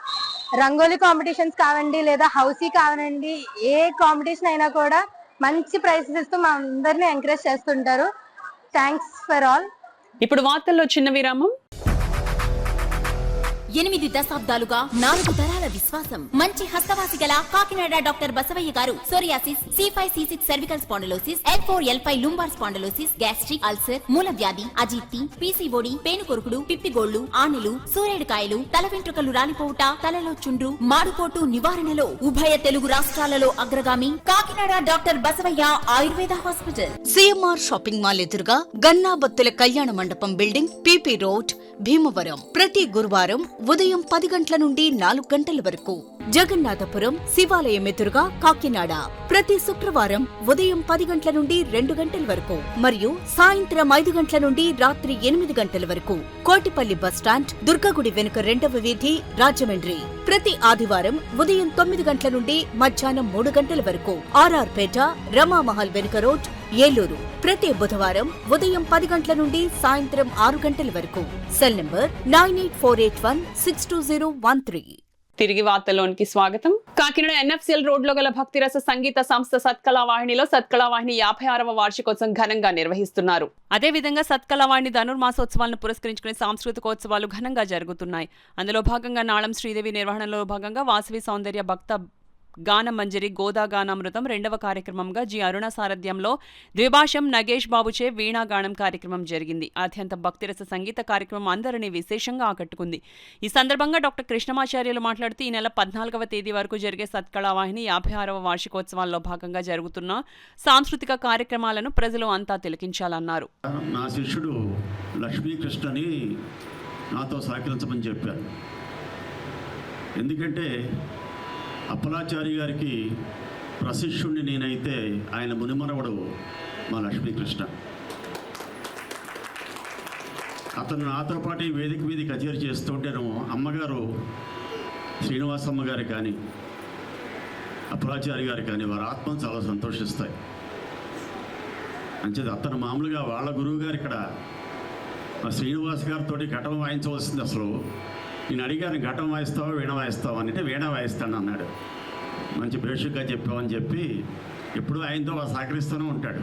రంగోలీ కాంపిటీషన్స్ కావండి, లేదా హౌసీ కావనండి, ఏ కాంపిటీషన్ అయినా కూడా మంచి ప్రైజెస్ ఇస్తూ మా అందరినీ ఎంకరేజ్ చేస్తుంటారు. Thanks for all. ఇప్పుడు వార్తల్లో చిన్న విరామం. 8 దశాబ్దాలుగా 4 తరాల విశ్వాసం. మంచి హస్తవాసి గల కాకినాడ డాక్టర్ బసవయ్య గారు psoriasis, C5C6 cervical spondylosis, L4L5 lumbar spondylosis, gastric ulcer, మూల వ్యాధి, అజీర్తి, PCOD, పేనుకొరుకుడు, పిప్పిగోళ్లు, ఆనెలు, సూరేడుకాయలు, తల వెంట్రుకలు రాలిపోవుట, తలలో చుండ్రు, మాడుకోటు నివారణలో ఉభయ తెలుగు రాష్ట్రాలలో అగ్రగామి Kakinada doctor Basavayya Ayurveda hospital. CMR shopping mall ఎదురుగా గన్నాబత్తుల కళ్యాణ మండపం బిల్డింగ్, PP రోడ్, భీమవరం. ప్రతి గురువారం ఉదయం 10 గంటల నుండి 4 గంటల వరకు. జగన్నాథపురం శివాలయం ఎదురుగా కాకినాడ ప్రతి శుక్రవారం ఉదయం 10 గంటల నుండి 2 గంటల వరకు మరియు సాయంత్రం 5 గంటల నుండి రాత్రి 8 గంటల వరకు. కోటిపల్లి బస్టాండ్, దుర్గగుడి వెనుక 2వ వీధి, రాజమండ్రి. ప్రతి ఆదివారం ఉదయం 9 గంటల నుండి మధ్యాహ్నం 3 గంటల వరకు. RR పేట, రమామహల్ వెనుక రోడ్, ఏలూరు. ప్రతి బుధవారం ఉదయం 10 గంటల నుండి సాయంత్రం 6 గంటల వరకు. Cell number 9848162013. తిరిగి వార్తల్లోనికి స్వాగతం. కాకినాడ NFCL రోడ్లో గల భక్తిరస సంగీత సంస్థ సత్కళావాహినిలో సత్కళావాహిని 56వ వార్షికోత్సవం ఘనంగా నిర్వహిస్తున్నారు. అదేవిధంగా సత్కళావాహిని ధనుర్మాసోత్సవాలను పురస్కరించుకునే సాంస్కృతికోత్సవాలు ఘనంగా జరుగుతున్నాయి. అందులో భాగంగా నాళం శ్రీదేవి నిర్వహణలో భాగంగా వాసవి సౌందర్య భక్త గానమంజరి గోదా గానామృతం 2వ కార్యక్రమంగా జి అరుణ సారథ్యంలో ద్విభాషం నగేష్ బాబుచే వీణాగానం కార్యక్రమం జరిగింది. అత్యంత భక్తిరస సంగీత కార్యక్రమం అందరినీ విశేషంగా ఆకట్టుకుంది. ఈ సందర్భంగా డాక్టర్ కృష్ణమాచార్యులు మాట్లాడుతూ ఈ నెల 14వ తేదీ వరకు జరిగే సత్కళావాహిని 56వ వార్షికోత్సవాల్లో భాగంగా జరుగుతున్న సాంస్కృతిక కార్యక్రమాలను ప్రజలు అంతా తిలకించాలన్నారు. నా శిష్యుడు లక్ష్మీకృష్ణని నాతో సహకరించమని చెప్పారు. ఎందుకంటే అప్పలాచారి గారికి ప్రశిష్యుణ్ణి నేనైతే ఆయన మునిమనవడు మా లక్ష్మీకృష్ణ. అతను నాతో పాటు ఈ వేదిక మీద కచేరీ చేస్తుంటేను అమ్మగారు శ్రీనివాసమ్మ గారు కానీ అప్పలాచారి గారు కానీ వారి ఆత్మ చాలా సంతోషిస్తాయి. అంచేది అతను మామూలుగా వాళ్ళ గురువు గారు ఇక్కడ మా శ్రీనివాస్ గారితో ఘటం వాయించవలసింది. అసలు నేను అడిగాను, ఘటం వాయిస్తావా వీణ వాయిస్తావా అంటే వీణ వాయిస్తాను అన్నాడు. మంచి బేషుగ్గా చెప్పామని చెప్పి ఎప్పుడు ఆయనతో సహకరిస్తూనే ఉంటాడు.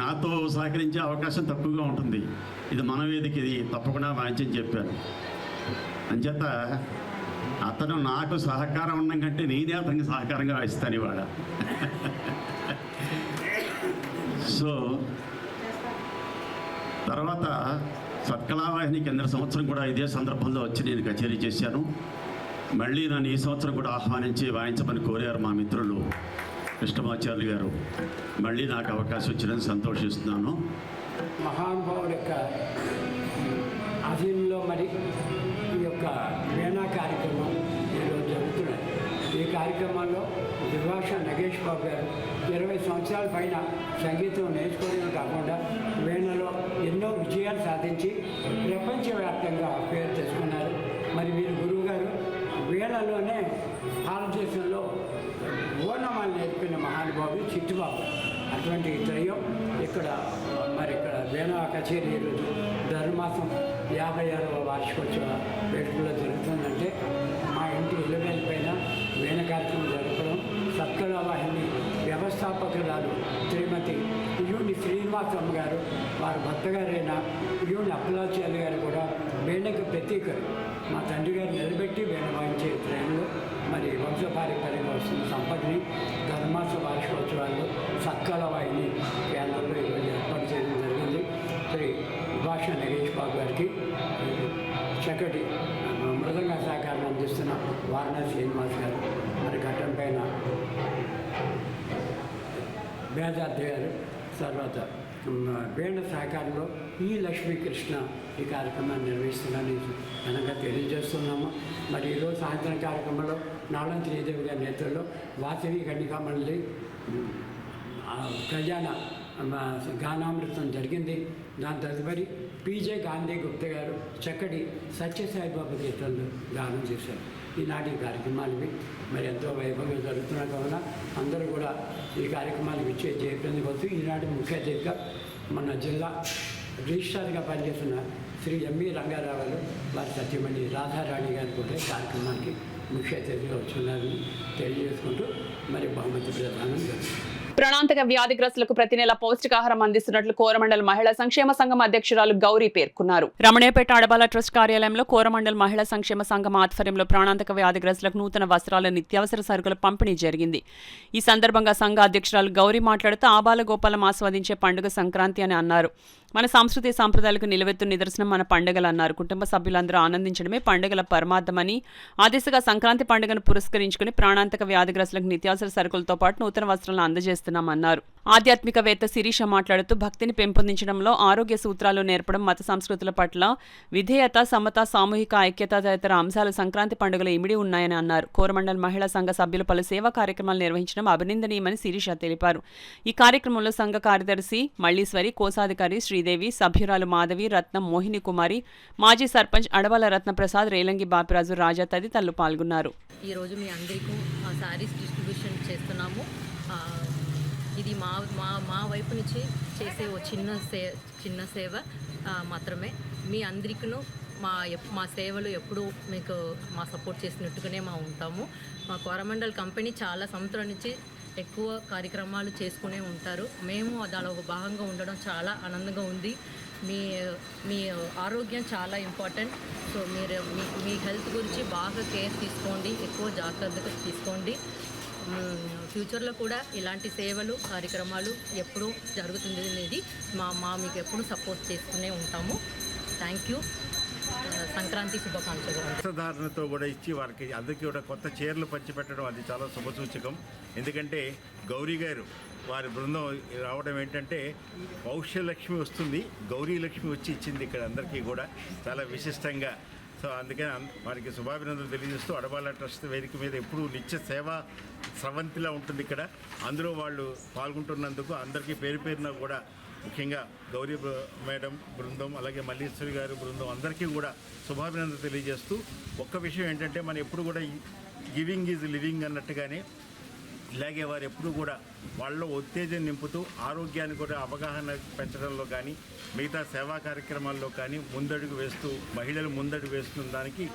నాతో సహకరించే అవకాశం తక్కువగా ఉంటుంది. ఇది మన వేదిక, ఇది తప్పకుండా వాయించని చెప్పాను. అంచేత అతను నాకు సహకారం ఉండడం కంటే నేనే అతనికి సహకారంగా వాయిస్తాను ఇవాళ. సో తర్వాత సత్కళావాహిని కింద సంవత్సరం కూడా ఇదే సందర్భంలో వచ్చి నేను కచేరీ చేశాను. మళ్ళీ నన్ను ఈ సంవత్సరం కూడా ఆహ్వానించి వాయించమని కోరారు మా మిత్రులు కృష్ణమాచార్యులు గారు. మళ్ళీ నాకు అవకాశం వచ్చినందుకు సంతోషిస్తున్నాను. మహానుభావుల యొక్క ఆధీనంలో మరి ఈ యొక్క వీణా కార్యక్రమం ఈరోజు జరుగుతున్నాయి. ఈ కార్యక్రమంలో దివాష నగేష్ బాబు గారు 20 సంవత్సరాల పైన సంగీతం నేర్చుకోవడమే కాకుండా వీణలో ఎన్నో విజయాలు సాధించి ప్రపంచవ్యాప్తంగా పేరు తెచ్చుకున్నారు. మరి వీరి గురువు గారు వీణలోనే భారతదేశంలో ఓనమాలు నేర్పిన మహానుభావుడు చిట్టుబాబు. అటువంటి త్రయం ఇక్కడ వీణ కచేరీ ఈరోజు ధనుర్మాసం 56వ వార్షికోత్సవ వేడుకల్లో జరుగుతుందంటే మా ఇంటి ఇళ్ళవేల పైన వీణ కార్యక్రమం జరపడం, సత్కళావాహిని వ్యవస్థాపకురాలు శ్రీమతి యుని శ్రీనివాసమ్మ గారు, వారి భర్త గారైన యుని అప్పలాచార్య గారు కూడా వీణకు ప్రతీకలు. మా తండ్రి గారు నిలబెట్టి వీణ వాయించే శ్రేణులు మరి వంశపారంపర్యంగా వస్తున్న సంపదని ధనుర్మాస వార్షికోత్సవాల్లో సత్కళావాహిని కేంద్రంలో ఈరోజు ఏర్పాటు చేయడం జరిగింది. శ్రీ భాష నగేష్ బాబు గారికి చక్కటి మృదంగా సహకారం అందిస్తున్న వారణాసి శ్రీనివాస్ గారు, మరి ఘట్టం పైన వేదార్థి గారు, తర్వాత వీణ సహకారంలో ఈ లక్ష్మీకృష్ణ ఈ కార్యక్రమాన్ని నిర్వహిస్తున్నారని ఘనంగా తెలియజేస్తున్నాము. మరి ఈరోజు సాయంత్రం కార్యక్రమంలో నాళం శ్రీదేవి గారి నేతృత్వంలో వాసవి కన్నికామండలి ప్రజాన గానామృతం జరిగింది. దాని తదుపరి PJ గాంధీ గుప్తా గారు చక్కటి సత్యసాయిబాబా గీతాలు గానం చేశారు. ఈనాటి కార్యక్రమాలవి మరి ఎంతో వైభవంగా జరుగుతున్న కావున అందరూ కూడా ఈ కార్యక్రమాలకు ఇచ్చే జయప్రదం కోసం ఈనాటి ముఖ్య అతిథిగా మన జిల్లా రిజిస్ట్రార్గా పనిచేస్తున్న శ్రీ ME రంగారావు వారి సత్యమణి రాధారాణి గారు కూడా కార్యక్రమానికి ముఖ్య అతిథిగా వచ్చున్నారని తెలియజేసుకుంటూ మరి బహుమతి ప్రదానం జరుగుతుంది. ప్రాణాంతక వ్యాధిగ్రస్తులకు ప్రతి నెల పౌష్టికాహారం అందిస్తున్నట్లు కోరమండల్ మహిళా సంక్షేమ సంఘం అధ్యక్షురాలు గౌరీ పేర్కొన్నారు. రమణేపేట అడబాల ట్రస్ట్ కార్యాలయంలో కోరమండల్ మహిళా సంక్షేమ సంఘం ఆధ్వర్యంలో ప్రాణాంతక వ్యాధిగ్రస్తులకు నూతన వస్త్రాల నిత్యావసర సరుకుల పంపిణీ జరిగింది. ఈ సందర్భంగా సంఘ అధ్యక్షురాలు గౌరీ మాట్లాడుతూ ఆబాల గోపాలం ఆస్వాదించే పండుగ సంక్రాంతి అని అన్నారు. మన సంస్కృతి సాంప్రదాయాలకు నిలవెత్తు నిదర్శనం మన పండుగలు అన్నారు. కుటుంబ సభ్యులందరూ ఆనందించడమే పండుగల పరమార్థమని, ఆ దిశగా సంక్రాంతి పండుగను పురస్కరించుకుని ప్రాణాంతక వ్యాధిగ్రస్తులకు నిత్యావసర సరుకులతో పాటు నూతన వస్త్రాలను అందజేస్తున్నామన్నారు. ఆధ్యాత్మికవేత్త శిరీష మాట్లాడుతూ భక్తిని పెంపొందించడంలో ఆరోగ్య సూత్రాలు నేర్పడం, మత సంస్కృతుల పట్ల విధేయత, సమత, సామూహిక ఐక్యత తదితర అంశాలు సంక్రాంతి పండుగలో ఇమిడి ఉన్నాయని అన్నారు. కోరమండల్ మహిళా సంఘ సభ్యులు పలు సేవా కార్యక్రమాలు నిర్వహించడం అభినందనీయమని శిరీష తెలిపారు. ఈ కార్యక్రమంలో సంఘ కార్యదర్శి మల్లీశ్వరి, కోశాధికారి శ్రీదేవి, సభ్యురాలు మాధవి, రత్నం, మోహిని కుమారి, మాజీ సర్పంచ్ అడవాల రత్నప్రసాద్, రేలంగి బాపిరాజు, రాజా తదితరులు పాల్గొన్నారు. ఈ రోజు మీ అందరికీ శారీస్ డిస్ట్రిబ్యూషన్ చేస్తున్నాము. ఇది మా వైపు నుంచి చేసే ఓ చిన్న సేవ మాత్రమే. మీ అందరికీ మా సేవలు ఎప్పుడూ మీకు మా సపోర్ట్ చేసినట్టుగానే ఉంటాము. మా కోరమండల్ కంపెనీ చాలా సంవత్సరాల నుంచి ఎక్కువ కార్యక్రమాలు చేసుకునే ఉంటారు. మేము దానిలో ఒక భాగంగా ఉండడం చాలా ఆనందంగా ఉంది. మీ ఆరోగ్యం చాలా ఇంపార్టెంట్. సో మీరు మీ హెల్త్ గురించి బాగా కేర్ తీసుకోండి, ఎక్కువ జాగ్రత్తగా తీసుకోండి. ఫ్యూచర్లో కూడా ఇలాంటి సేవలు కార్యక్రమాలు ఎప్పుడూ జరుగుతుంది అనేది మీకు ఎప్పుడు సపోర్ట్ చేస్తూనే ఉంటాము. Thank you. సంక్రాంతి శుభాకాంక్షలు. వస్త్రధారణతో కూడా ఇచ్చి వారికి అందరికీ కూడా కొత్త చీరలు పంచిపెట్టడం అది చాలా శుభసూచకం. ఎందుకంటే గౌరీ గారు వారి బృందం రావడం ఏంటంటే పౌష్యలక్ష్మి వస్తుంది, గౌరీ లక్ష్మి వచ్చి ఇచ్చింది ఇక్కడ అందరికీ కూడా చాలా విశిష్టంగా. సో అందుకని వారికి శుభాభినందనలు తెలియజేస్తూ అడబాల ట్రస్ట్ వేదిక మీద ఎప్పుడూ నిత్య సేవా స్రవంతిలా ఉంటుంది ఇక్కడ. అందులో వాళ్ళు పాల్గొంటున్నందుకు అందరికీ పేరు పేరున కూడా ముఖ్యంగా గౌరీ మేడం బృందం, అలాగే మల్లీశ్వరి గారి బృందం అందరికీ కూడా శుభాభినందనలు తెలియజేస్తూ ఒక్క విషయం ఏంటంటే మనం ఎప్పుడు కూడా గివింగ్ ఈజ్ లివింగ్ అన్నట్టుగానే ఇలాగే వారు ఎప్పుడు కూడా వాళ్ళలో ఉత్తేజం నింపుతూ ఆరోగ్యాన్ని కూడా అవగాహన పెంచడంలో కానీ మిగతా సేవా కార్యక్రమాల్లో కానీ ముందడుగు వేస్తూ మహిళలు ముందడుగు వేస్తున్న దానికి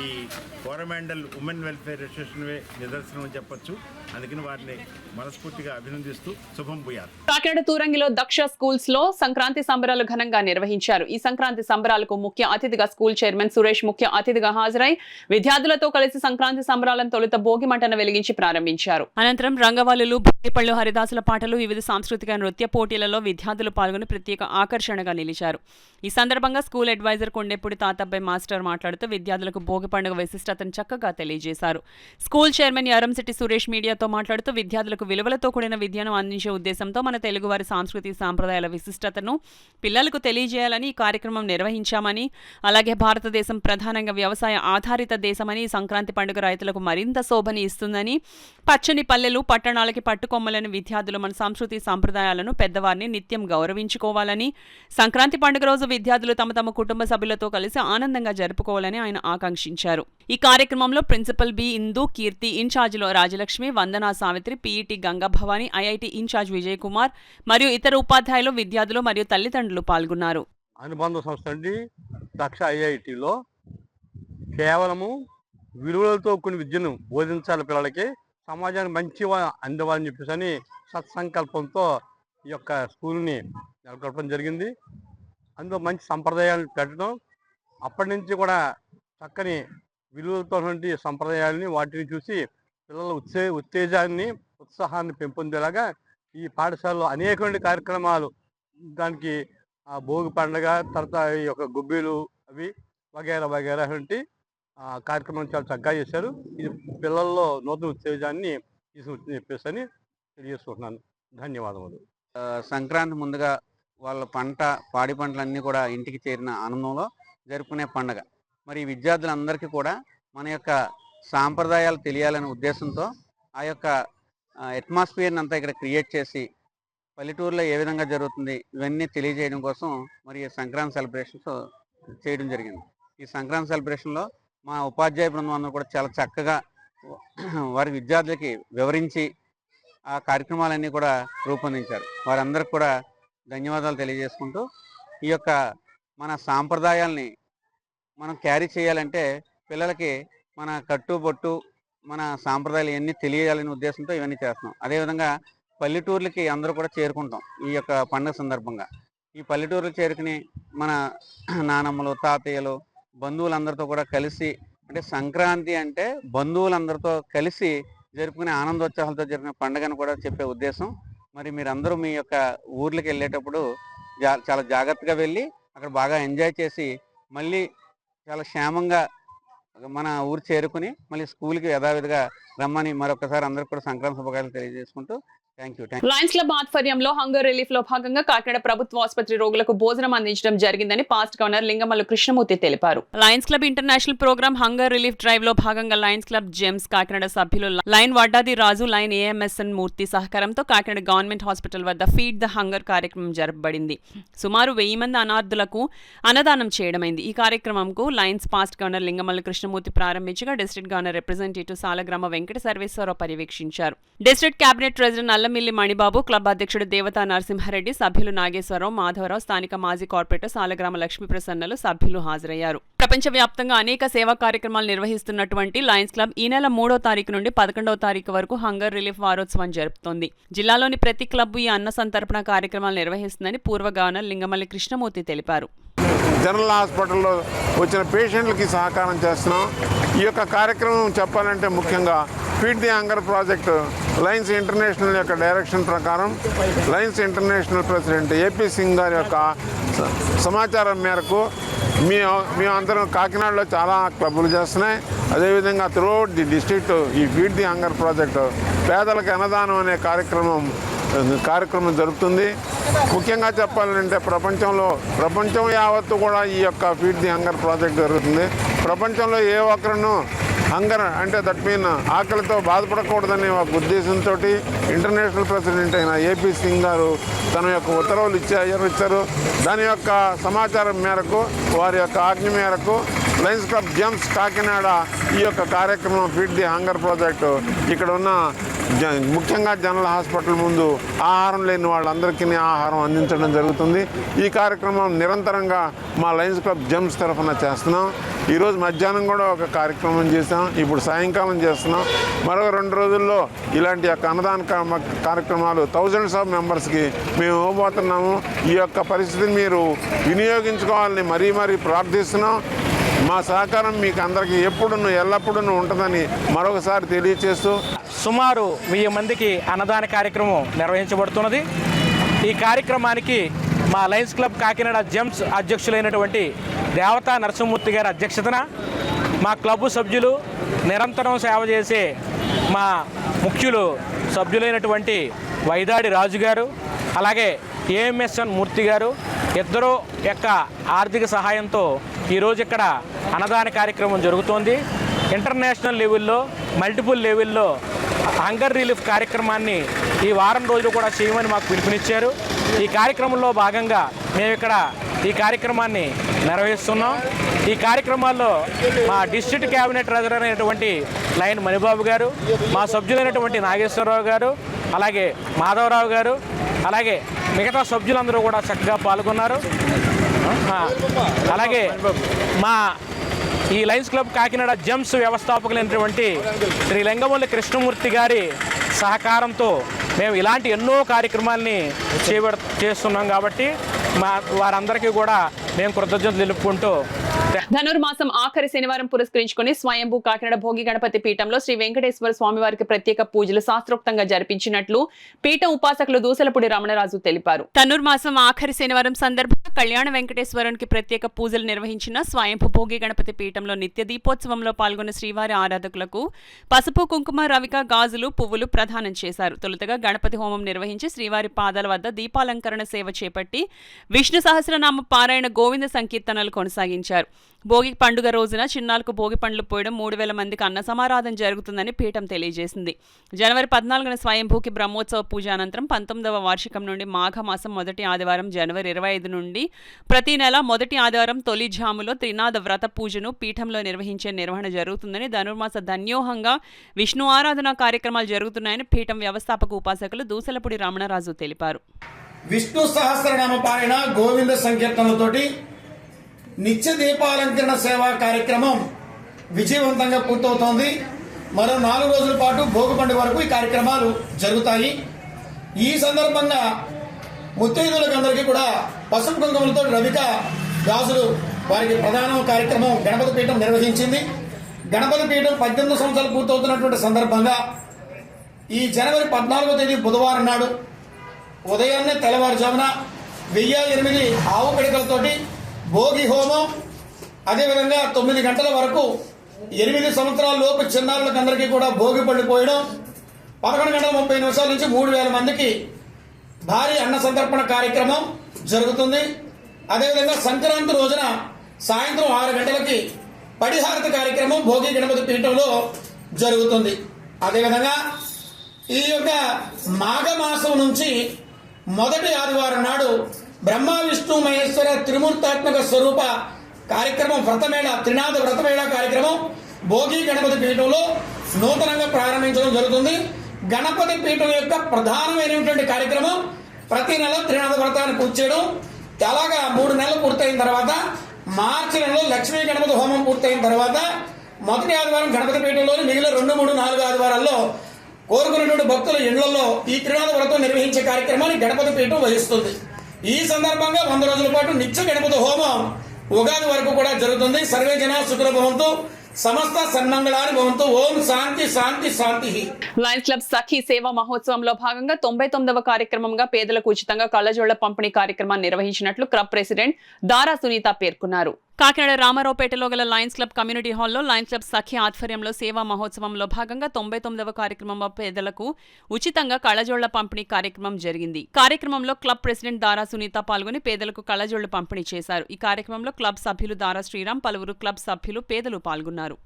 ఈ కోరమండల్ ఉమెన్ వెల్ఫేర్ అసోసియేషన్వే నిదర్శనం అని చెప్పొచ్చు. అందుకని వారిని మనస్ఫూర్తిగా అభినందిస్తూ శుభం భూయాలు. కాకినాడ తూరంగిలో దక్ష స్కూల్స్ లో సంక్రాంతి సంబరాలు ఘనంగా నిర్వహించారు. ఈ సంక్రాంతి సంబరాలకు ముఖ్య అతిథిగా స్కూల్ చైర్మన్ సురేష్ ముఖ్య అతిథిగా హాజరై విద్యార్థులతో కలిసి సంక్రాంతి సంబరాలను తొలుత భోగి మంటను వెలిగించి ప్రారంభించారు. అనంతరం రంగవల్లులు, భోగిపళ్ళు, హరిదాసుల పాటలు, వివిధ సాంస్కృతిక నృత్య పోటీలలో విద్యార్థులు పాల్గొని ప్రత్యేక ఆకర్షణగా నిలిచారు. ఈ సందర్భంగా school advisor Kondepudi Tatabbayi master మాట్లాడుతూ విద్యార్థులకు భోగి పండుగ విశిష్టతను చక్కగా తెలియజేశారు. స్కూల్ చైర్మన్ యారంశెట్టి సురేష్ మీడియాతో మాట్లాడుతూ విద్యార్థులకు విలువలతో కూడిన విద్యను అందించే ఉద్దేశంతో మన తెలుగువారి సాంస్కృతిక సాంప్రదాయాల విశిష్టతను పిల్లలకు తెలియజేయాలని ఈ కార్యక్రమం నిర్వహించామని, అలాగే భారతదేశం ప్రధానంగా వ్యవసాయ ఆధారిత దేశమని ఈ సంక్రాంతి పండుగ రైతులకు మరింత శోభని ఇస్తుందని, పచ్చని పల్లెలు, పట్టణాలకి పట్టుకొమ్మలని విద్యార్థులు మన సంస్కృతి సాంప్రదాయాలను, పెద్దవారిని నిత్యం గౌరవించుకోవాలని, సంక్రాంతి పండుగ రోజు విద్యార్థులు తమ తమ కుటుంబ సభ్యులతో కలిసి ఆనందంగా జరుపుకోవాలని ఆయన ఆకాంక్షించారు. ఈ కార్యక్రమంలో ప్రిన్సిపల్ బి ఇందు కీర్తి, ఇన్ఛార్జిలో Rajalakshmi, Vandana Savitri, PET Ganga Bhavani, IIT incharge Vijay Kumar మరియు ఇతర ఉపాధ్యాయులు, విద్యార్థులు మరియు తల్లిదండ్రులు పాల్గొన్నారు. అనుబంధ సంస్థ అండి దక్ష ఐఐటిలో కేవలము విలువలతో కొన్ని విద్యను బోధించాలి, పిల్లలకి సమాజానికి మంచి అందివ్వాలని చెప్పేసి అని సత్సంకల్పంతో ఈ యొక్క స్కూల్ని నెలకొల్పడం జరిగింది. అందులో మంచి సంప్రదాయాలను పెట్టడం, అప్పటి నుంచి కూడా చక్కని విలువలతో సంప్రదాయాలని వాటిని చూసి పిల్లల ఉత్తేజాన్ని, ఉత్సాహాన్ని పెంపొందేలాగా ఈ పాఠశాలలో అనేకమైన కార్యక్రమాలు, దానికి భోగి పండుగ, తర్వాత ఈ యొక్క గుబ్బీలు అవి వగైరా వగైరా వంటి కార్యక్రమం చాలా చక్కగా చేశారు. ఇది పిల్లల్లో నూతన ఉత్తేజాన్ని తీసుకొచ్చింది చెప్పేసి అని తెలియజేసుకుంటున్నాను. ధన్యవాదములు. సంక్రాంతి ముందుగా వాళ్ళ పాడి పంటలన్నీ కూడా ఇంటికి చేరిన ఆనందంలో జరుపుకునే పండుగ. మరి విద్యార్థులందరికీ కూడా మన యొక్క సాంప్రదాయాలు తెలియాలనే ఉద్దేశంతో ఆ యొక్క అట్మాస్ఫియర్ని అంతా ఇక్కడ క్రియేట్ చేసి పల్లెటూరులో ఏ విధంగా జరుగుతుంది ఇవన్నీ తెలియజేయడం కోసం మరి సంక్రాంతి సెలబ్రేషన్స్ చేయడం జరిగింది. ఈ సంక్రాంతి సెలబ్రేషన్లో మా ఉపాధ్యాయ బృందం అందరూ కూడా చాలా చక్కగా వారి విద్యార్థులకి వివరించి ఆ కార్యక్రమాలన్నీ కూడా రూపొందించారు. వారందరికీ కూడా ధన్యవాదాలు తెలియజేసుకుంటూ ఈ యొక్క మన సాంప్రదాయాల్ని మనం క్యారీ చేయాలంటే పిల్లలకి మన కట్టుబొట్టు, మన సాంప్రదాయాలు ఇవన్నీ తెలియాలనే ఉద్దేశంతో ఇవన్నీ చేస్తున్నాం. అదేవిధంగా పల్లెటూర్లకి అందరూ కూడా చేరుకుంటాం ఈ యొక్క పండుగ సందర్భంగా. ఈ పల్లెటూర్లకు చేరుకుని మన నానమ్మలు, తాతయ్యలు, బంధువులందరితో కూడా కలిసి, అంటే సంక్రాంతి అంటే బంధువులందరితో కలిసి జరుపుకునే ఆనందోత్సాహాలతో జరిగిన పండుగను కూడా చెప్పే ఉద్దేశం. మరి మీరందరూ మీ యొక్క ఊర్లకు వెళ్ళేటప్పుడు చాలా జాగ్రత్తగా వెళ్ళి అక్కడ బాగా ఎంజాయ్ చేసి మళ్ళీ చాలా క్షేమంగా మన ఊరు చేరుకుని మళ్ళీ స్కూల్కి యథావిధిగా రమ్మని మరొకసారి అందరికీ కూడా సంక్రాంతి శుభాకాంక్షలు తెలియజేసుకుంటూ థ్యాంక్ యూ. లయన్స్ క్లబ్ ఆధ్వర్యంలో హంగర్ రిలీఫ్ లో భాగంగా కాకినాడ ప్రభుత్వ ఆసుపత్రి రోగులకు భోజనం అందించడం జరిగిందని పాస్ట్ గవర్నర్ లింగమల్లు కృష్ణమూర్తి తెలిపారు. Lions club international programme hunger relief drive లో భాగంగా లయన్స్ క్లబ్ జెమ్స్ కాకినాడ సభ్యులు lion Vaddadi Raju, lion AMSN Murthy సహకారంతో కాకినాడ గవర్నమెంట్ హాస్పిటల్ వద్ద ఫీడ్ ద హంగర్ కార్యక్రమం జరపబడింది. సుమారు 1000 మంది అనాథులకు అన్నదానం చేయడమైంది. ఈ కార్యక్రమంకు lions past governor Lingamallu Krishnamurthy ప్రారంభించగా district governor representative Salagrama Venkata Sarveswararao పర్యవేక్షించారు. District cabinet treasurer Nallamilli Manibabu, club అధ్యక్షుడు దేవతా నరసింహారెడ్డి, సభ్యులు నాగేశ్వరరావు, మాధవరావు, స్థానిక మాజీ కార్పొరేటర్ సాలగ్రామ లక్ష్మీ ప్రసన్నలు సభ్యులు హాజరయ్యారు. ప్రపంచవ్యాప్తంగా అనేక సేవా కార్యక్రమాలు నిర్వహిస్తున్నటువంటి లయన్స్ క్లబ్ ఈ నెల 3వ తారీఖు నుండి 11వ తారీఖు వరకు హంగర్ రిలీఫ్ వారోత్సవం జరుపుతోంది. జిల్లాలోని ప్రతి క్లబ్ ఈ అన్న సంతర్పణ కార్యక్రమాలు నిర్వహిస్తుందని పూర్వ గవర్నర్ లింగమల్లి కృష్ణమూర్తి తెలిపారు. జనరల్ హాస్పిటల్లో వచ్చిన పేషెంట్లకి సహకారం చేస్తున్నాం. ఈ యొక్క కార్యక్రమం చెప్పాలంటే ముఖ్యంగా feed the hunger project Lions international యొక్క డైరెక్షన్ ప్రకారం Lions international president AP Singh గారి యొక్క సమాచారం మేరకు మేమందరం కాకినాడలో చాలా క్లబ్బులు చేస్తున్నాయి. అదేవిధంగా త్రూఅవుట్ ది డిస్ట్రిక్ట్ ఈ ఫీడ్ ది హంగర్ ప్రాజెక్టు పేదలకు అన్నదానం అనే కార్యక్రమం జరుగుతుంది. ముఖ్యంగా చెప్పాలంటే ప్రపంచం యావత్తు కూడా ఈ యొక్క ఫీడ్ ది హంగర్ ప్రాజెక్ట్ జరుగుతుంది. ప్రపంచంలో ఏ ఒక్కరును హంగర్ అంటే దట్ మీన్ ఆకలితో బాధపడకూడదనే ఒక ఉద్దేశంతో ఇంటర్నేషనల్ ప్రెసిడెంట్ అయిన ఏపీ సింగ్ గారు తన యొక్క ఉత్తర్వులు ఇచ్చారు. దాని యొక్క సమాచారం మేరకు, వారి యొక్క ఆజ్ఞ మేరకు లయన్స్ క్లబ్ జెమ్స్ కాకినాడ ఈ యొక్క కార్యక్రమం ఫీడ్ ది హంగర్ ప్రాజెక్టు ఇక్కడ ఉన్న ముఖ్యంగా జనరల్ హాస్పిటల్ ముందు ఆహారం లేని వాళ్ళందరికీ ఆహారం అందించడం జరుగుతుంది. ఈ కార్యక్రమం నిరంతరంగా మా లయన్స్ క్లబ్ జెమ్స్ తరఫున చేస్తున్నాం. ఈరోజు మధ్యాహ్నం కూడా ఒక కార్యక్రమం చేసాం, ఇప్పుడు సాయంకాలం చేస్తున్నాం. మరొక 2 రోజుల్లో ఇలాంటి యొక్క అన్నదాన కార్యక్రమాలు థౌజండ్స్ ఆఫ్ మెంబర్స్కి మేము ఇవ్వబోతున్నాము. ఈ యొక్క పరిస్థితిని మీరు వినియోగించుకోవాలని మరీ ప్రార్థిస్తున్నాం. మా సహకారం మీకు అందరికీ ఎల్లప్పుడూ ఉంటుందని మరొకసారి తెలియచేస్తూ సుమారు 1000 మందికి అన్నదాన కార్యక్రమం నిర్వహించబడుతున్నది. ఈ కార్యక్రమానికి మా లయన్స్ క్లబ్ కాకినాడ జెమ్స్ అధ్యక్షులైనటువంటి దేవతా నరసింహమూర్తి గారి అధ్యక్షతన మా క్లబ్ సభ్యులు నిరంతరం సేవ చేసే మా ముఖ్యులు సభ్యులైనటువంటి వైదాడి రాజు గారు, అలాగే ఏఎంఎస్ఎన్ మూర్తి గారు ఇద్దరు యొక్క ఆర్థిక సహాయంతో ఈరోజు ఇక్కడ అన్నదాన కార్యక్రమం జరుగుతోంది. ఇంటర్నేషనల్ లెవెల్లో, మల్టిపుల్ లెవెల్లో హంగర్ రిలీఫ్ కార్యక్రమాన్ని ఈ వారం రోజులు కూడా చేయమని మాకు పిలుపునిచ్చారు. ఈ కార్యక్రమంలో భాగంగా మేము ఇక్కడ ఈ కార్యక్రమాన్ని నిర్వహిస్తున్నాం. ఈ కార్యక్రమాల్లో మా డిస్ట్రిక్ట్ క్యాబినెట్ ట్రెజరర్ అయినటువంటి లైన్ మణిబాబు గారు, మా సభ్యులైనటువంటి నాగేశ్వరరావు గారు, అలాగే మాధవరావు గారు, అలాగే మిగతా సభ్యులందరూ కూడా చక్కగా పాల్గొన్నారు. అలాగే మా ఈ లయన్స్ క్లబ్ కాకినాడ జెమ్స్ వ్యవస్థాపకులైనటువంటి శ్రీ లింగమల్లి కృష్ణమూర్తి గారి సహకారంతో మేము ఇలాంటి ఎన్నో కార్యక్రమాలని చేస్తున్నాం. కాబట్టి వారందరికీ కూడా మేము కృతజ్ఞతలు తెలుపుకుంటూ ధనుర్మాసం ఆఖరి శనివారం పురస్కరించుకుని స్వయంభూ కాకినాడ భోగి గణపతి పీఠంలో శ్రీ వెంకటేశ్వర స్వామి వారికి ప్రత్యేక పూజలు శాస్త్రోక్తంగా జరిపించినట్లు పీఠం ఉపాసకులు దూసలపూడి రమణరాజు తెలిపారు. ధనుర్మాసం ఆఖరి శనివారం సందర్భంగా కళ్యాణ వెంకటేశ్వరునికి ప్రత్యేక పూజలు నిర్వహించిన స్వయంభూ భోగి గణపతి పీఠంలో నిత్య దీపోత్సవంలో పాల్గొన్న శ్రీవారి ఆరాధకులకు పసుపు, కుంకుమ, రవిక, గాజులు, పువ్వులు ప్రదానం చేశారు. తొలుతగా గణపతి హోమం నిర్వహించి శ్రీవారి పాదాల వద్ద దీపాలంకరణ సేవ చేపట్టి విష్ణు సహస్రనామ పారాయణ, గోవింద సంకీర్తనలు కొనసాగించారు. భోగి పండుగ రోజున చిన్నాలకు భోగి పండ్లు పోయడం 3000 మందికి అన్న సమారాధన జరుగుతుందని పీఠం తెలియజేసింది. జనవరి 14న స్వయంభూకి బ్రహ్మోత్సవ పూజ అనంతరం 19వ వార్షికం నుండి మాఘమాసం మొదటి ఆదివారం జనవరి 25 నుండి ప్రతి నెల మొదటి ఆదివారం తొలి జాములో త్రినాద వ్రత పూజను పీఠంలో నిర్వహణ జరుగుతుందని, ధనుర్మాస ధన్యోహంగా విష్ణు ఆరాధన కార్యక్రమాలు జరుగుతున్నాయని పీఠం వ్యవస్థాపక ఉపాసకులు దూసలపూడి రమణరాజు తెలిపారు. విష్ణు సహస్రనామ పారాయణ, గోవింద సంకీర్తనలతోటి నిత్య దీపాలంకరణ సేవా కార్యక్రమం విజయవంతంగా పూర్తవుతోంది. మరో 4 రోజుల పాటు భోగి పండుగ వరకు ఈ కార్యక్రమాలు జరుగుతాయి. ఈ సందర్భంగా ముత్తైదులకు అందరికీ కూడా పసుపు కుంకుమలతో రవిక గాజులు వారికి ప్రధాన కార్యక్రమం గణపతి పీఠం నిర్వహించింది. గణపతి పీఠం 18 సంవత్సరాలు పూర్తవుతున్నటువంటి సందర్భంగా ఈ జనవరి 14వ తేదీ బుధవారం నాడు ఉదయాన్నే తెల్లవారుజామున 1008 ఆవు పిడకలతోటి భోగి హోమం, అదేవిధంగా 9 గంటల వరకు 8 సంవత్సరాల లోపు చిన్నారులకు అందరికీ కూడా భోగి పళ్ళు పోయడం, 11 గంటల 30 నిమిషాల నుంచి 3000 మందికి భారీ అన్న సంతర్పణ కార్యక్రమం జరుగుతుంది. అదేవిధంగా సంక్రాంతి రోజున సాయంత్రం 6 గంటలకి పడిహారతి కార్యక్రమం భోగి గణపతి పీఠంలో జరుగుతుంది. అదేవిధంగా ఈ యొక్క మాఘమాసం నుంచి మొదటి ఆదివారం నాడు బ్రహ్మ విష్ణు మహేశ్వర త్రిమూర్తాత్మక స్వరూప కార్యక్రమం వ్రతమేళ త్రినాథ వ్రతమేళ కార్యక్రమం భోగి గణపతి పీఠంలో నూతనంగా ప్రారంభించడం జరుగుతుంది. గణపతి పీఠం యొక్క ప్రధానమైనటువంటి కార్యక్రమం ప్రతి నెల త్రినాథ వ్రతాన్ని పూర్తి చేయడం. అలాగా 3 నెలలు పూర్తయిన తర్వాత మార్చి నెలలో లక్ష్మీ గణపతి హోమం పూర్తయిన తర్వాత మొదటి ఆదివారం గణపతి పీఠంలోని మిగిలిన 2, 3, 4 ఆదివారాల్లో కోరుకున్నటువంటి భక్తుల ఇళ్లలో ఈ త్రినాథ వ్రతం నిర్వహించే కార్యక్రమాన్ని గణపతి పీఠం వహిస్తుంది. ఈ సందర్భంగా 100 రోజుల పాటు నిత్య గణపతి హోమం ఉగాది వరకు కూడా జరుగుతుంది. సర్వే జన సుఖినో భవంతు, సమస్త సన్మంగళాని భవంతు. ఓం శాంతి శాంతి శాంతి. లయన్స్ క్లబ్ సఖీ సేవా మహోత్సవంలో భాగంగా 99వ కార్యక్రమంగా పేదలకు ఉచితంగా కళ్ళజోళ్ల పంపిణీ కార్యక్రమాన్ని నిర్వహించినట్లు క్లబ్ ప్రెసిడెంట్ దారా సునీత పేర్కొన్నారు. కాకినాడ రామారావుపేటలో గల లయన్స్ క్లబ్ కమ్యూనిటీ హాల్లో లయన్స్ క్లబ్ సఖీ ఆధ్వర్యంలో సేవా మహోత్సవంలో భాగంగా 99వ కార్యక్రమంలో పేదలకు ఉచితంగా కళ్ళజోళ్ల పంపిణీ కార్యక్రమం జరిగింది. కార్యక్రమంలో క్లబ్ ప్రెసిడెంట్ దారా సునీత పాల్గొని పేదలకు కళ్ళజోళ్లు పంపిణీ చేశారు. ఈ కార్యక్రమంలో క్లబ్ సభ్యులు దారా శ్రీరామ్, పలువురు క్లబ్ సభ్యులు, పేదలు పాల్గొన్నారు.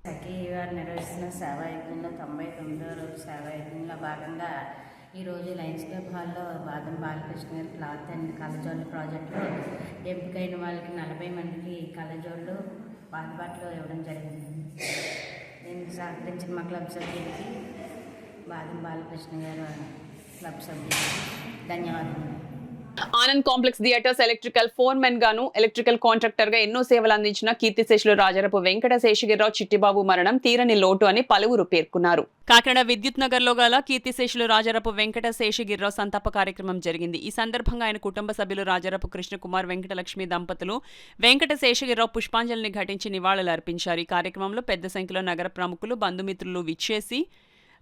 నిర్వహిస్తున్న సేవాయజ్ఞంలో 99వ రోజు సేవాయజ్ఞంలో భాగంగా ఈరోజు లయన్స్ క్లబ్ హాల్లో బాదం బాలకృష్ణ గారి క్లాత్ అండ్ కళ్ళజోళ్ళ ప్రాజెక్టులో ఎంపికైన వాళ్ళకి 40 మందికి కళ్ళజోళ్ళు అందుబాటులో ఇవ్వడం జరిగింది. దీనికి సహకరించిన మా క్లబ్ సభ్యులకి, బాదం బాలకృష్ణ గారు క్లబ్ సభ్యులకి ధన్యవాదాలు. Anand complex theatres electrical foremen గాను, ఎలక్ట్రికల్ కాంట్రాక్టర్ గా ఎన్నో సేవలు అందించిన కీర్తిశేషులు రాజరపు వెంకట శేషగిరిరావు చిట్టిబాబు మరణం తీరని లోటు అని పలువురు పేర్కొన్నారు. కాకినాడ విద్యుత్ నగర్ లో గల కీర్తిశేషులు రాజరపు వెంకట శేషగిరిరావు సంతాప కార్యక్రమం జరిగింది. ఈ సందర్భంగా ఆయన కుటుంబ సభ్యులు రాజరపు కృష్ణకుమార్, వెంకటలక్ష్మి దంపతులు వెంకట శేషగిరిరావు పుష్పాంజలిని ఘటించి నివాళులు అర్పించారు. ఈ కార్యక్రమంలో పెద్ద సంఖ్యలో నగర ప్రముఖులు, బంధుమిత్రులు విచ్చేసి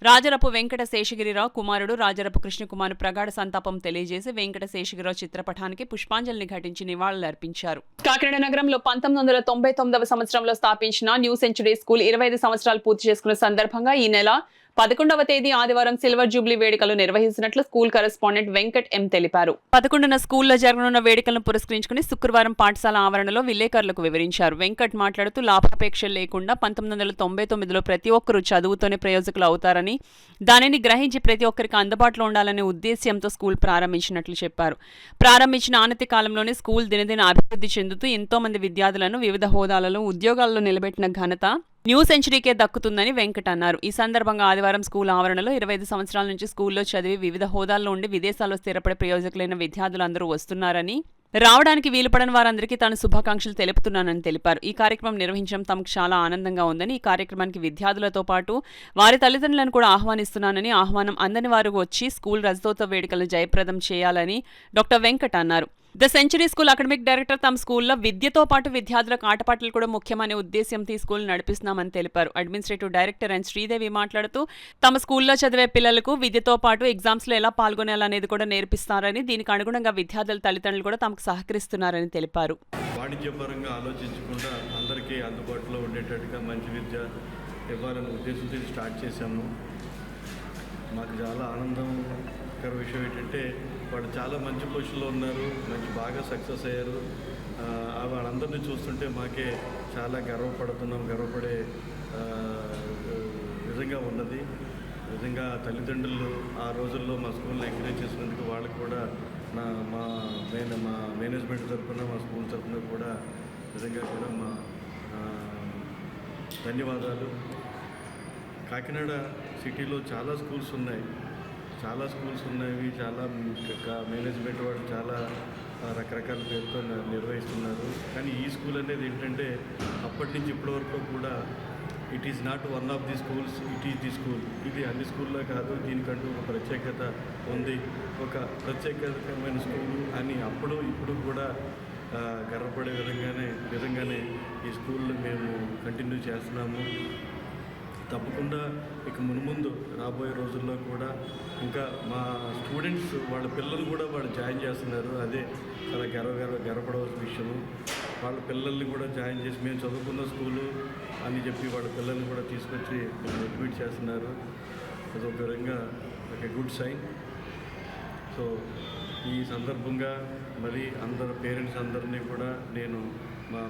రాజరపు వెంకట శేషగిరిరావు కుమారుడు రాజరపు కృష్ణకుమార్ ప్రగాఢ సంతాపం తెలియజేసి వెంకట శేషగిరిరావు చిత్రపటానికి పుష్పాంజలిని ఘటించి నివాళులు అర్పించారు. కాకినాడ నగరంలో 1999వ సంవత్సరంలో స్థాపించిన న్యూ సెంచురీ స్కూల్ 25 సంవత్సరాలు పూర్తి చేసుకున్న సందర్భంగా ఈ నెల 11వ తేదీ ఆదివారం సిల్వర్ జూబ్లీ వేడుకలు నిర్వహిస్తున్నట్లు స్కూల్ కరెస్పాండెంట్ వెంకట్ ఎం తెలిపారు. 11న స్కూల్లో జరగనున్న వేడుకలను పురస్కరించుకుని శుక్రవారం పాఠశాల ఆవరణలో విలేకరులకు వివరించారు. వెంకట్ మాట్లాడుతూ లాభాపేక్ష లేకుండా 1999లో ప్రతి ఒక్కరూ చదువుతోనే ప్రయోజకులు అవుతారని, దానిని గ్రహించి ప్రతి ఒక్కరికి అందుబాటులో ఉండాలనే ఉద్దేశ్యంతో స్కూల్ ప్రారంభించినట్లు చెప్పారు. ప్రారంభించిన ఆనతి కాలంలోనే స్కూల్ దినదిన అభివృద్ధి చెందుతూ ఎంతో మంది విద్యార్థులను వివిధ హోదాలలో ఉద్యోగాల్లో నిలబెట్టిన ఘనత న్యూ సెంచురీకే దక్కుతుందని వెంకట్ అన్నారు. ఈ సందర్భంగా ఆదివారం స్కూల్ ఆవరణలో 25 సంవత్సరాల నుంచి స్కూల్లో చదివి వివిధ హోదాల్లో ఉండి విదేశాల్లో స్థిరపడే ప్రయోజకులైన విద్యార్థులందరూ వస్తున్నారని, రావడానికి వీలుపడని వారందరికీ తాను శుభాకాంక్షలు తెలుపుతున్నానని తెలిపారు. ఈ కార్యక్రమం నిర్వహించడం తమకు చాలా ఆనందంగా ఉందని, ఈ కార్యక్రమానికి విద్యార్థులతో పాటు వారి తల్లిదండ్రులను కూడా ఆహ్వానిస్తున్నానని, ఆహ్వానం అందని వారు వచ్చి స్కూల్ రజతోత్సవ వేడుకలను జయప్రదం చేయాలని డాక్టర్ వెంకట్ అన్నారు. The century school academic director తమ స్కూల్లో విద్యతో పాటు విద్యార్థులకు ఆటపాటలు కూడా ముఖ్యమనే ఉద్దేశ్యంతో ఈ స్కూల్ నడిపిస్తున్నామని తెలిపారు. అడ్మినిస్ట్రేటివ్ డైరెక్టర్ అండ్ శ్రీదేవి మాట్లాడుతూ తమ స్కూల్లో చదివే పిల్లలకు విద్యతో పాటు ఎగ్జామ్స్లో ఎలా పాల్గొనాలనేది కూడా నేర్పిస్తారని, దీనికి అనుగుణంగా విద్యార్థుల తల్లిదండ్రులు కూడా తమకు సహకరిస్తున్నారని తెలిపారు. వాణిజ్యపరంగా ఆలోచించకుండా అందరికీ అందుబాటులో ఉండేటట్టుగా మంచి విద్య ఇవ్వాలనే ఉద్దేశంతో స్టార్ట్ చేశాము. మాకు చాలా ఆనందకర విషయం ఏంటంటే వాళ్ళు చాలా మంచి పొజిషన్లో ఉన్నారు, మంచి బాగా సక్సెస్ అయ్యారు. వాళ్ళందరినీ చూస్తుంటే మాకే చాలా గర్వపడే విధంగా ఉన్నది. నిజంగా తల్లిదండ్రులు ఆ రోజుల్లో మా స్కూల్ని ఎంకరేజ్ చేసినందుకు వాళ్ళకు కూడా మా మేనేజ్మెంట్ తరఫున, మా స్కూల్ తరఫున కూడా నిజంగా కూడా మా ధన్యవాదాలు. కాకినాడ సిటీలో చాలా స్కూల్స్ ఉన్నాయి, చాలా మేనేజ్మెంట్ వాళ్ళు చాలా రకరకాల పేరుతో నిర్వహిస్తున్నారు. కానీ ఈ స్కూల్ అనేది ఏంటంటే అప్పటి నుంచి ఇప్పటి వరకు కూడా it is not one of the schools, it is the school. ఇది అన్ని స్కూల్లో కాదు, దీనికంటూ ఒక ప్రత్యేకత ఉంది, ఒక ప్రత్యేకమైన స్కూలు అని అప్పుడు ఇప్పుడు కూడా గర్వపడే విధంగానే ఈ స్కూల్లో మేము కంటిన్యూ చేస్తున్నాము. తప్పకుండా ఇక మున్ముందు రాబోయే రోజుల్లో కూడా ఇంకా మా స్టూడెంట్స్ వాళ్ళ పిల్లలు కూడా వాళ్ళు జాయిన్ చేస్తున్నారు. అదే చాలా గర్వపడవలసిన విషయము. వాళ్ళ పిల్లల్ని కూడా జాయిన్ చేసి మేము చదువుకున్న స్కూలు అని చెప్పి వాళ్ళ పిల్లల్ని కూడా తీసుకొచ్చి అడ్మిట్ చేస్తున్నారు. అదొక విధంగా ఒక గుడ్ సైన్. సో ఈ సందర్భంగా మరి అందరు పేరెంట్స్ అందరినీ కూడా నేను మా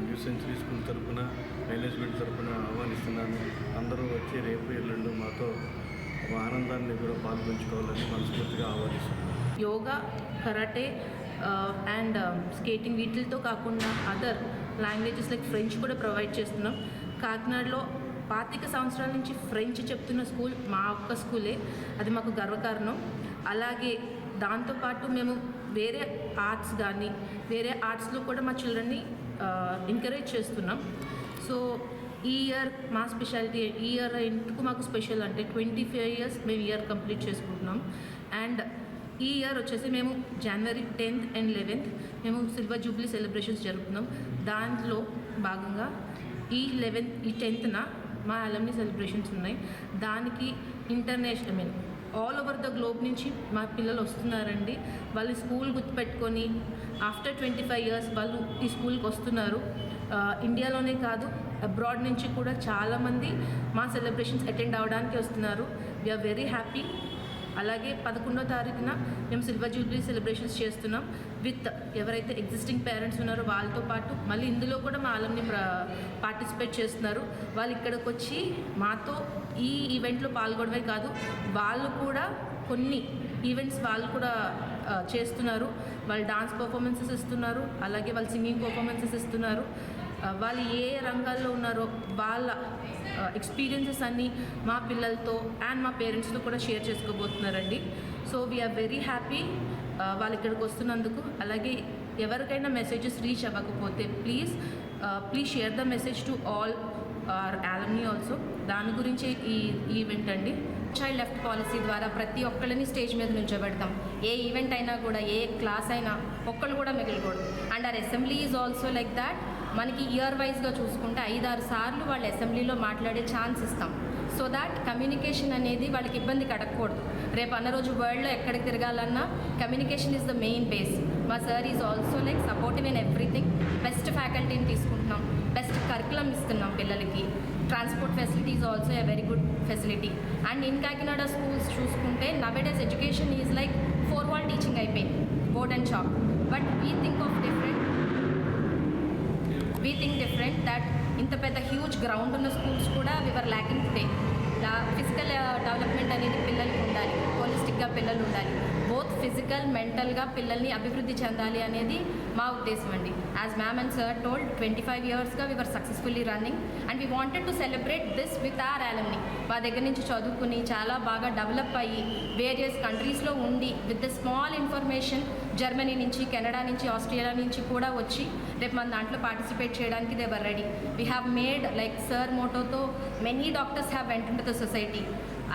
న్యూ సెంచరీ స్కూల్ తరఫున, మేనేజ్మెంట్ తరఫున ఆహ్వానిస్తున్నాను. అందరూ వచ్చి రేపు ఎల్లుండి మాతో ఆనందాన్ని కూడా పాల్పంచుకోవాలని మనస్ఫూర్తిగా ఆహ్వానిస్తున్నాను. యోగా, కరాటే అండ్ స్కేటింగ్ వీటితో కాకుండా అదర్ లాంగ్వేజెస్ లైక్ ఫ్రెంచ్ కూడా ప్రొవైడ్ చేస్తున్నాం. కాకినాడలో 25 సంవత్సరాల నుంచి ఫ్రెంచ్ చెప్తున్న స్కూల్ మా ఒక్క స్కూలే, అది మాకు గర్వకారణం. అలాగే దాంతోపాటు మేము వేరే ఆర్ట్స్ కానీ వేరే ఆర్ట్స్లో కూడా మా చిల్డ్రన్ని ఎంకరేజ్ చేస్తున్నాం. సో ఈ ఇయర్ మా స్పెషాలిటీ, ఈ ఇయర్ ఎందుకు మాకు స్పెషల్ అంటే 25 years మేము ఇయర్ కంప్లీట్ చేసుకుంటున్నాం. అండ్ ఈ ఇయర్ వచ్చేసి మేము January 10th and 11th మేము సిల్వర్ జూబ్లీ సెలబ్రేషన్స్ జరుపుతున్నాం. దాంట్లో భాగంగా ఈ 10th మా అలమ్ని సెలబ్రేషన్స్ ఉన్నాయి. దానికి international all over the globe నుంచి మా పిల్లలు వస్తున్నారండి. వాళ్ళు స్కూల్ గుర్తుపెట్టుకొని ఆఫ్టర్ 25 years వాళ్ళు ఈ స్కూల్కి వస్తున్నారు. ఇండియాలోనే కాదు, అబ్రాడ్ నుంచి కూడా చాలామంది మా సెలబ్రేషన్స్ అటెండ్ అవ్వడానికి వస్తున్నారు. We are very happy. అలాగే 11వ తారీఖున మేము సిల్వర్ జూబ్లీ సెలబ్రేషన్స్ చేస్తున్నాం విత్ ఎవరైతే ఎగ్జిస్టింగ్ పేరెంట్స్ ఉన్నారో వాళ్ళతో పాటు మళ్ళీ ఇందులో కూడా మా అలమ్ని పార్టిసిపేట్ చేస్తున్నారు. వాళ్ళు ఇక్కడికి వచ్చి మాతో ఈ ఈవెంట్లో పాల్గొనడమే కాదు, వాళ్ళు కూడా కొన్ని ఈవెంట్స్ వాళ్ళు కూడా చేస్తున్నారు. వాళ్ళు డాన్స్ పర్ఫార్మెన్సెస్ ఇస్తున్నారు, అలాగే వాళ్ళు సింగింగ్ పర్ఫార్మెన్సెస్ ఇస్తున్నారు. వాళ్ళు ఏ రంగాల్లో ఉన్నారో వాళ్ళ ఎక్స్పీరియన్సెస్ అన్నీ మా పిల్లలతో అండ్ మా పేరెంట్స్తో కూడా షేర్ చేసుకోబోతున్నారండి. సో వీఆర్ వెరీ హ్యాపీ వాళ్ళు ఇక్కడికి వస్తున్నందుకు. అలాగే ఎవరికైనా మెసేజెస్ రీచ్ అవ్వకపోతే please share the message to all our alumni also. దాని గురించే ఈ ఈవెంట్ అండి. చైల్డ్ లెఫ్ట్ పాలసీ ద్వారా ప్రతి ఒక్కళ్ళని స్టేజ్ మీద నుంచోబెడతాం. ఏ ఈవెంట్ అయినా కూడా, ఏ క్లాస్ అయినా ఒక్కళ్ళు కూడా మిగలకూడదు. And our assembly is also like that. మనకి ఇయర్ వైజ్గా చూసుకుంటే 5-6 సార్లు వాళ్ళు అసెంబ్లీలో మాట్లాడే ఛాన్స్ ఇస్తాం. సో దాట్ కమ్యూనికేషన్ అనేది వాళ్ళకి ఇబ్బంది కడగకూడదు. రేపు అన్న రోజు వరల్డ్లో ఎక్కడికి తిరగాలన్నా communication is the main base. మా sir is also like supportive in everything. Best ఫ్యాకల్టీని తీసుకుంటున్నాం, బెస్ట్ కరికులం ఇస్తున్నాం పిల్లలకి. Transport facility is also a very good facility. And in Kakinada schools చూసుకుంటే nowadays education is like 4-wall teaching అయిపోయింది, board and chalk. But we think different that ఇంత పెద్ద హ్యూజ్ గ్రౌండ్ ఉన్న స్కూల్స్ కూడా we are lacking today. Physical development అనేది పిల్లలకి ఉండాలి, హోలిస్టిక్గా పిల్లలు ఉండాలి. బోత్ ఫిజికల్, మెంటల్గా పిల్లల్ని అభివృద్ధి చెందాలి అనేది మా ఉద్దేశం అండి. As ma'am and sir told 25 yearsగా we were successfully running and we wanted to celebrate this with our alumni. మా దగ్గర నుంచి చదువుకుని చాలా బాగా డెవలప్ అయ్యి వేరియస్ కంట్రీస్లో ఉండి with the small information Germany నుంచి, కెనడా నుంచి, ఆస్ట్రేలియా నుంచి కూడా వచ్చి రేపు మన దాంట్లో పార్టిసిపేట్ చేయడానికి they were ready. We have made like sir మోటోతో many doctors have went in to the society.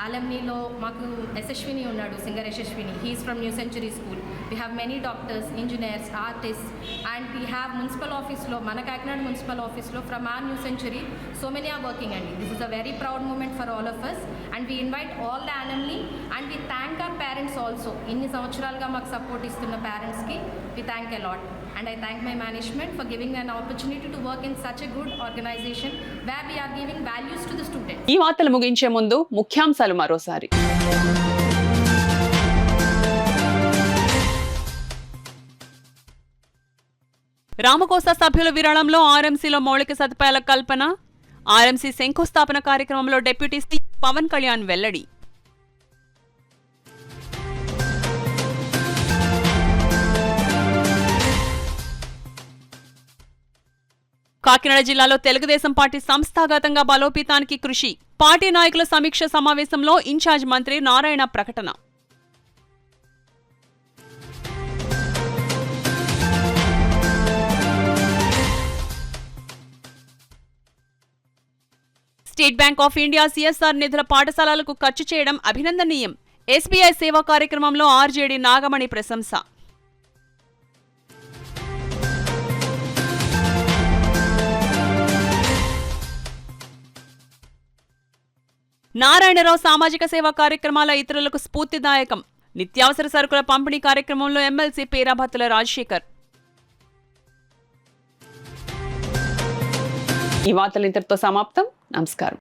అలమ్నీలో మాకు యశస్విని ఉన్నాడు, singer Yashaswini. He's from new century school. We have many doctors, engineers, artist. And we have municipal ఆఫీస్లో, మన కాకినాడ మున్సిపల్ ఆఫీస్లో from our new century so many are working అండి. This is a very proud moment for all of us. And we invite all the alumni and we thank our parents also. ఇన్ని సంవత్సరాలుగా మాకు సపోర్ట్ ఇస్తున్న పేరెంట్స్కి we thank a lot. And I thank my management for giving me an opportunity to work in such a good organization where we are giving values to the students. ఈ వార్తలు ముగించే ముందు ముఖ్యాంశాలు మరోసారి. రామకోస సభ్యుల విరాళంలో ఆర్ఎంసీలో మౌలిక సదుపాయాల కల్పన. ఆర్ఎంసీ శంకుస్థాపన కార్యక్రమంలో డిప్యూటీ సీఎం పవన్ కళ్యాణ్ వెల్లడి. కాకినాడ జిల్లాలో తెలుగుదేశం పార్టీ సంస్థాగతంగా బలోపేతానికి కృషి. పార్టీ నాయకుల సమీక్ష సమావేశంలో ఇన్ఛార్జ్ మంత్రి నారాయణ ప్రకటన. State bank of India CSR నిధుల పాఠశాలలకు ఖర్చు చేయడం అభినందనీయం. ఎస్బీఐ సేవా కార్యక్రమంలో ఆర్జేడీ నాగమణి ప్రశంస. నారాయణరావు సామాజిక సేవా కార్యక్రమాల ఇతరులకు స్ఫూర్తిదాయకం. నిత్యావసర సరుకుల పంపిణీ కార్యక్రమంలో ఎమ్మెల్సీ పేరాభత్తుల రాజశేఖర్. ఈ వార్తలు ఇంతటితో సమాప్తం. నమస్కారం.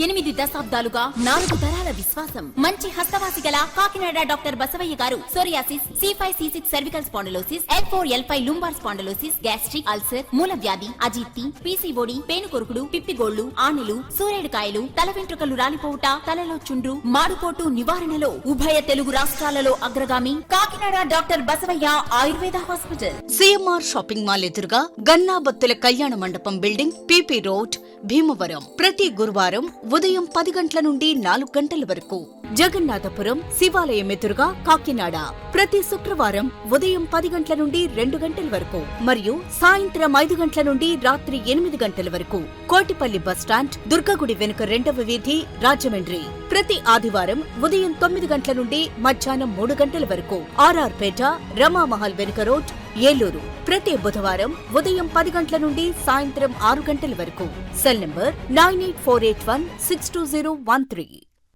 8 దశాబ్దాలుగా 4 తరాల విశ్వాసం. మంచి హస్తవాసి గల కాకినాడ డాక్టర్ బసవయ్య గారు psoriasis, C5, C6 cervical spondylosis, L4, L5 lumbar spondylosis, gastric ulcer, మూల వ్యాధి, అజీర్తి, పీసీఓడి, పేనుకొరుకుడు, పిప్పిగోళ్లు, ఆనెలు, సూరేడుకాయలు, తల వెంట్రుకలు రాలిపోవుట, తలలో చుండ్రు, మాడుపోటు నివారణలో ఉభయ తెలుగు రాష్ట్రాలలో అగ్రగామి Kakinada doctor Basavayya Ayurveda hospital. CMR shopping mall ఎదురుగా గన్నాబత్తుల కళ్యాణ మండపం బిల్డింగ్, పీపీ రోడ్, భీమవరం. ప్రతి గురువారం ఉదయం 10 గంటల నుండి 4 గంటల వరకు. జగన్నాథపురం శివాలయం ఎదురుగా కాకినాడ ప్రతి శుక్రవారం ఉదయం 10 గంటల నుండి 2 గంటల వరకు మరియు సాయంత్రం 5 గంటల నుండి రాత్రి 8 గంటల వరకు. కోటిపల్లి బస్టాండ్, దుర్గగుడి వెనుక 2వ వీధి, రాజమండ్రి ప్రతి ఆదివారం ఉదయం 9 గంటల నుండి మధ్యాహ్నం 3 గంటల వరకు. ఆర్ఆర్ పేట, రమామహల్ వెనుక రోడ్, ఏలూరు ప్రతి బుధవారం ఉదయం 10 గంటల నుండి సాయంత్రం 6 గంటల వరకు. Cell number 9848162013.